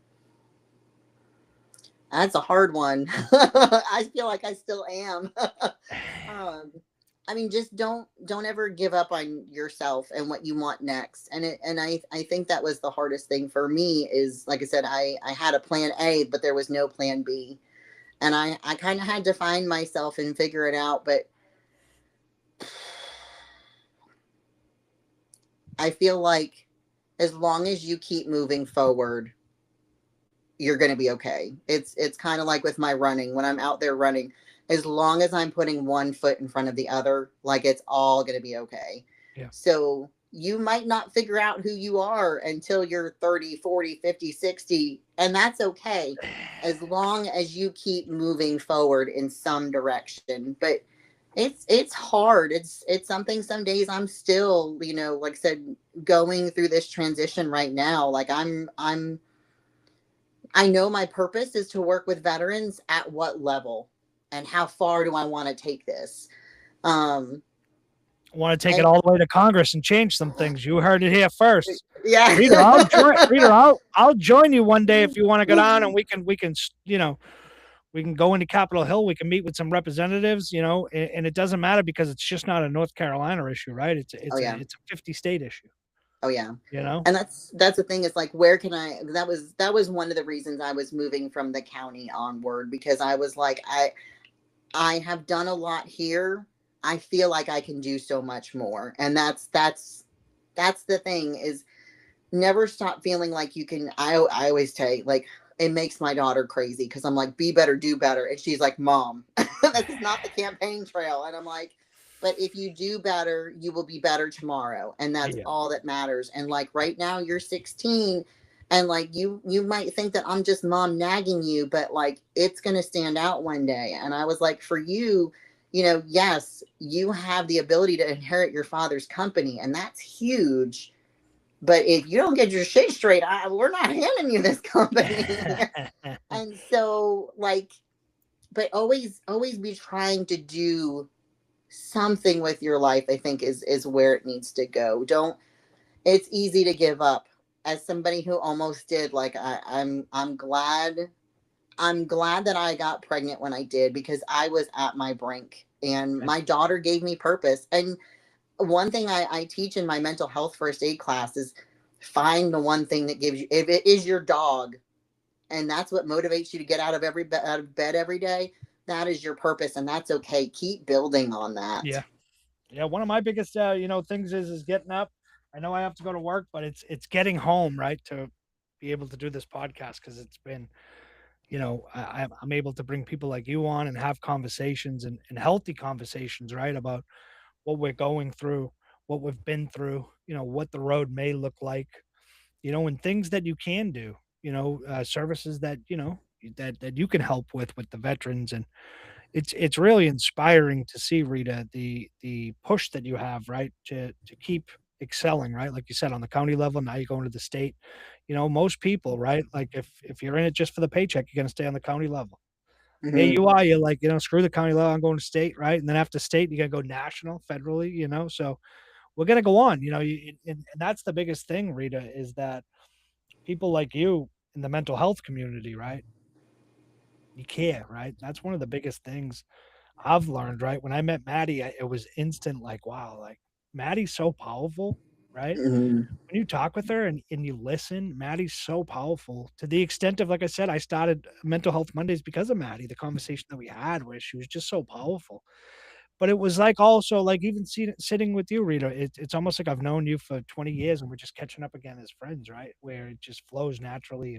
that's a hard one. I feel like I still am. um, I mean, just don't ever give up on yourself and what you want next. And I think that was the hardest thing for me, is like I said, I had a plan A, but there was no plan B. And I kind of had to find myself and figure it out. But I feel like as long as you keep moving forward, you're going to be okay. It's kind of like with my running. When I'm out there running, as long as I'm putting one foot in front of the other, like, it's all going to be okay.
Yeah.
So you might not figure out who you are until you're 30, 40, 50, 60, and that's okay, as long as you keep moving forward in some direction. But it's hard. It's something, some days I'm still, like I said, going through this transition right now. Like, I know my purpose is to work with veterans. At what level and how far do I want to take this? Um,
Want to take it
and
all the way to Congress and change some things. You heard it here first.
yeah.
I'll join you one day if you want to go down, and we can go into Capitol Hill. We can meet with some representatives, and it doesn't matter because it's just not a North Carolina issue, right? It's
Oh
it's a
yeah.
it's a 50-state issue,
Oh yeah.
you know?
And that's the thing, is like, where can that was one of the reasons I was moving from the county onward, because I was like, I have done a lot here. I feel like I can do so much more. And that's the thing, is never stop feeling like you can. I always say, like, it makes my daughter crazy, because I'm like, be better, do better. And she's like, Mom, this is not the campaign trail. And I'm like, but if you do better, you will be better tomorrow. And that's
Yeah.
all that matters. And like, right now you're 16, and like, you might think that I'm just mom nagging you, but like, it's going to stand out one day. And I was like, for you, yes, you have the ability to inherit your father's company, and that's huge. but if you don't get your shit straight, we're not handing you this company. And so, like, but always be trying to do something with your life, I think is where it needs to go. Don't It's easy to give up. As somebody who almost did, like, I'm glad that I got pregnant when I did, because I was at my brink and my daughter gave me purpose. And one thing I teach in my mental health first aid class is find the one thing that gives you, if it is your dog, and that's what motivates you to get out of bed every day, that is your purpose, and that's okay. Keep building on that.
Yeah. Yeah. One of my biggest, things is getting up. I know I have to go to work, but it's getting home, right, to be able to do this podcast, because it's been, I'm able to bring people like you on and have conversations, and healthy conversations, right, about what we're going through, what we've been through, what the road may look like, and things that you can do, services that, that you can help with the veterans. And it's really inspiring to see, Rita, the push that you have, right, to keep excelling, right? Like you said, on the county level, now you're going to the state. Most people, right? Like if you're in it just for the paycheck, you're gonna stay on the county level. Hey,
Hmm.
you are, you're like, screw the county level, I'm going to state, right? And then after state, you gotta go national, federally, so we're gonna go on, and that's the biggest thing, Rita, is that people like you in the mental health community, right? You care, right? That's one of the biggest things I've learned, right? When I met Maddie, it was instant, like, wow, like Maddie's so powerful, right?
Hmm.
When you talk with her and you listen, Maddie's so powerful, to the extent of, like I said, I started Mental Health Mondays because of Maddie, the conversation that we had, where she was just so powerful. But it was like, also, like, even sitting with you, Rita, it's almost like I've known you for 20 years and we're just catching up again as friends, right? Where it just flows naturally.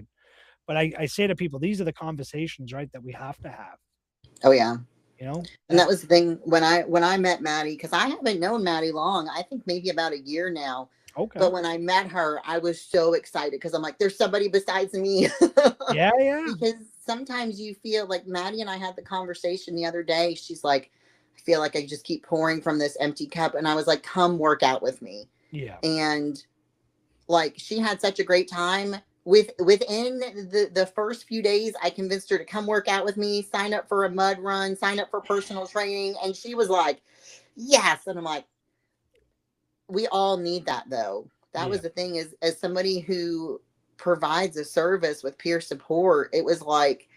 But I say to people, these are the conversations, right, that we have to have,
Oh yeah. And that
that's
was the thing when I met Maddie, because I haven't known Maddie long. I think maybe about a year now.
okay.
But when I met her, I was so excited because I'm like, there's somebody besides me.
Yeah, yeah,
Because sometimes you feel like, Maddie and I had the conversation the other day. She's like, I feel like I just keep pouring from this empty cup. And I was like, come work out with me.
yeah,
And like, she had such a great time. Within the first few days, I convinced her to come work out with me, sign up for a mud run, sign up for personal training, and she was like, yes. And I'm like, we all need that, though. That
yeah,
was the thing, is as somebody who provides a service with peer support, it was like,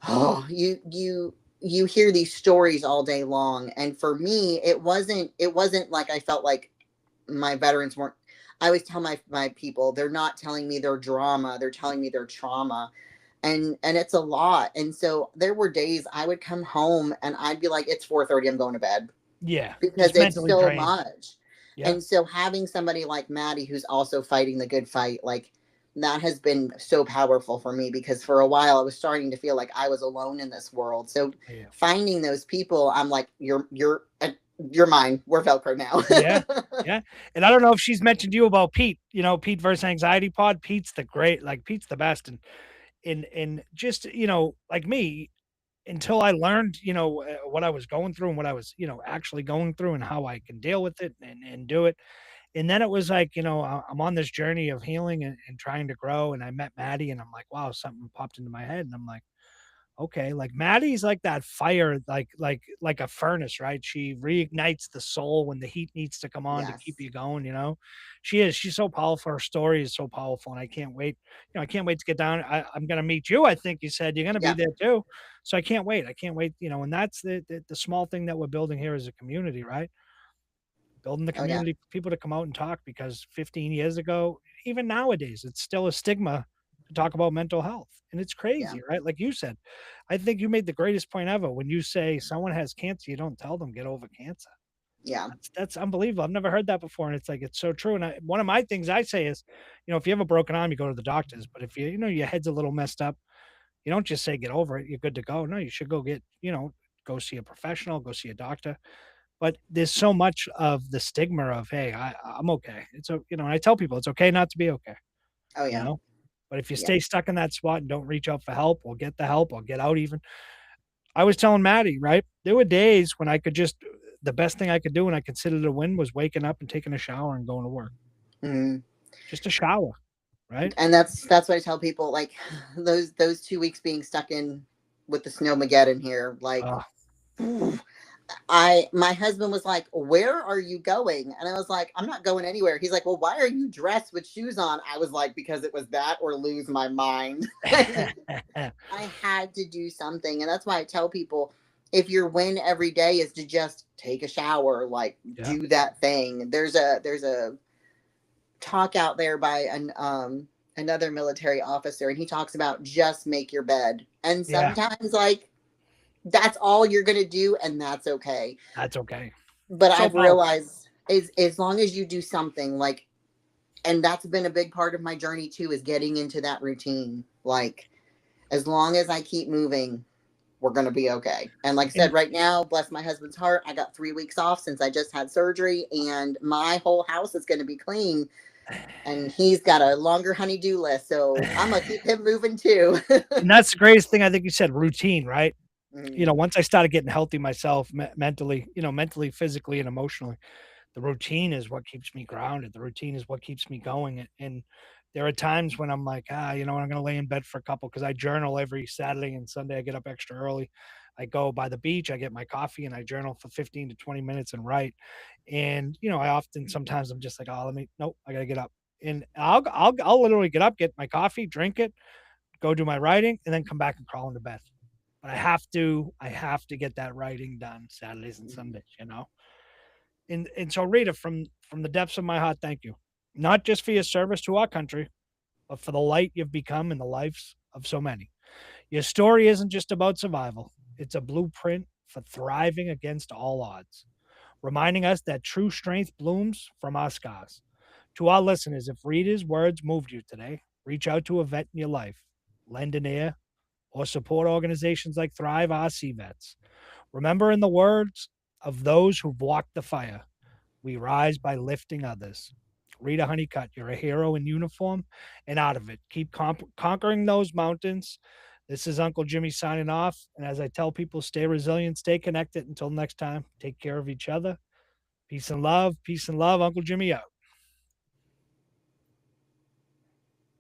oh, you hear these stories all day long. And for me, it wasn't like I felt like my veterans weren't. I always tell my people, they're not telling me their drama, they're telling me their trauma. And it's a lot. And so there were days I would come home and I'd be like, it's 4:30, I'm going to bed,
yeah,
because
just
it's
mentally
so
drained.
much.
Yeah,
And so having somebody like Maddie who's also fighting the good fight, like, that has been so powerful for me, because for a while I was starting to feel like I was alone in this world. So
yeah,
finding those people, I'm like, you're mine. We're Velcro now.
yeah, yeah. And I don't know if she's mentioned to you about Pete, Pete versus Anxiety Pod. Pete's the best. And just, like me, until I learned, what I was going through and what I was, actually going through, and how I can deal with it and do it. And then it was like, I'm on this journey of healing and trying to grow. And I met Maddie and I'm like, wow, something popped into my head. And I'm like, okay, like Maddie's like that fire, like a furnace, right? She reignites the soul when the heat needs to come on to keep
Yes.
you going. She's so powerful. Her story is so powerful, and I can't wait. I can't wait to get down. I'm gonna meet you. I think you said you're gonna be
Yep.
there too. So I can't wait. I can't wait. And that's the small thing that we're building here as a community, right? Building the
Oh yeah.
community for people to come out and talk, because 15 years ago, even nowadays, it's still a stigma to talk about mental health. And it's
Yeah.
crazy, right? Like you said, I think you made the greatest point ever when you say someone has cancer, you don't tell them get over cancer.
Yeah.
That's unbelievable. I've never heard that before. And it's like, it's so true. And one of my things I say is, if you have a broken arm, you go to the doctors. But if your head's a little messed up, you don't just say get over it. You're good to go. No, you should go see a professional, go see a doctor. But there's so much of the stigma of, "Hey, I'm okay." And I tell people it's okay not to be okay,
Oh
you
yeah.
know? But if you
Yeah.
stay stuck in that spot and don't reach out for help or get the help or get out even. I was telling Maddie, right? There were days when I could just the best thing I could do and I considered a win was waking up and taking a shower and going to work.
Mhm.
Just a shower, right?
And that's what I tell people. Like those 2 weeks being stuck in with the snowmageddon here, like
Uh,
I my husband was like, "Where are you going?" And I was like, "I'm not going anywhere." He's like, "Well, why are you dressed with shoes on?" I was like, "Because it was that or lose my mind." I had to do something, and that's why I tell people, if your win every day is to just take a shower, like
yeah,
do that thing. There's a talk out there by another military officer, and he talks about just make your bed. And
yeah,
sometimes like that's all you're gonna do, and that's okay.
that's okay.
But
So
I've
powerful.
realized is as long as you do something like, and that's been a big part of my journey too, is getting into that routine. Like as long as I keep moving, we're gonna be okay. And like I
And
said, right now, bless my husband's heart, I got 3 weeks off since I just had surgery, and my whole house is gonna be clean. And he's got a longer honeydew list, so I'm gonna keep him moving too.
and that's the greatest thing I think you said, routine, right?
Mm,
Once I started getting healthy myself mentally, mentally, physically, and emotionally, the routine is what keeps me grounded. The routine is what keeps me going. And there are times when I'm like, I'm going to lay in bed for a couple because I journal every Saturday and Sunday. I get up extra early. I go by the beach, I get my coffee, and I journal for 15 to 20 minutes and write. And, I often, sometimes I'm just like, oh, nope, I got to get up. And I'll literally get up, get my coffee, drink it, go do my writing, and then come back and crawl into bed. But I have to get that writing done Saturdays and
mm,
Sundays. And so Rita, from the depths of my heart, thank you. Not just for your service to our country, but for the light you've become in the lives of so many. Your story isn't just about survival. It's a blueprint for thriving against all odds, reminding us that true strength blooms from our scars. To our listeners, if Rita's words moved you today, reach out to a vet in your life, lend an ear, or support organizations like Thrive RC Vets. Remember, in the words of those who've walked the fire, we rise by lifting others. Rita Honeycutt, you're a hero in uniform and out of it. Keep conquering those mountains. This is Uncle Jimmy signing off. And as I tell people, stay resilient, stay connected. Until next time, take care of each other. Peace and love. Peace and love. Uncle Jimmy out.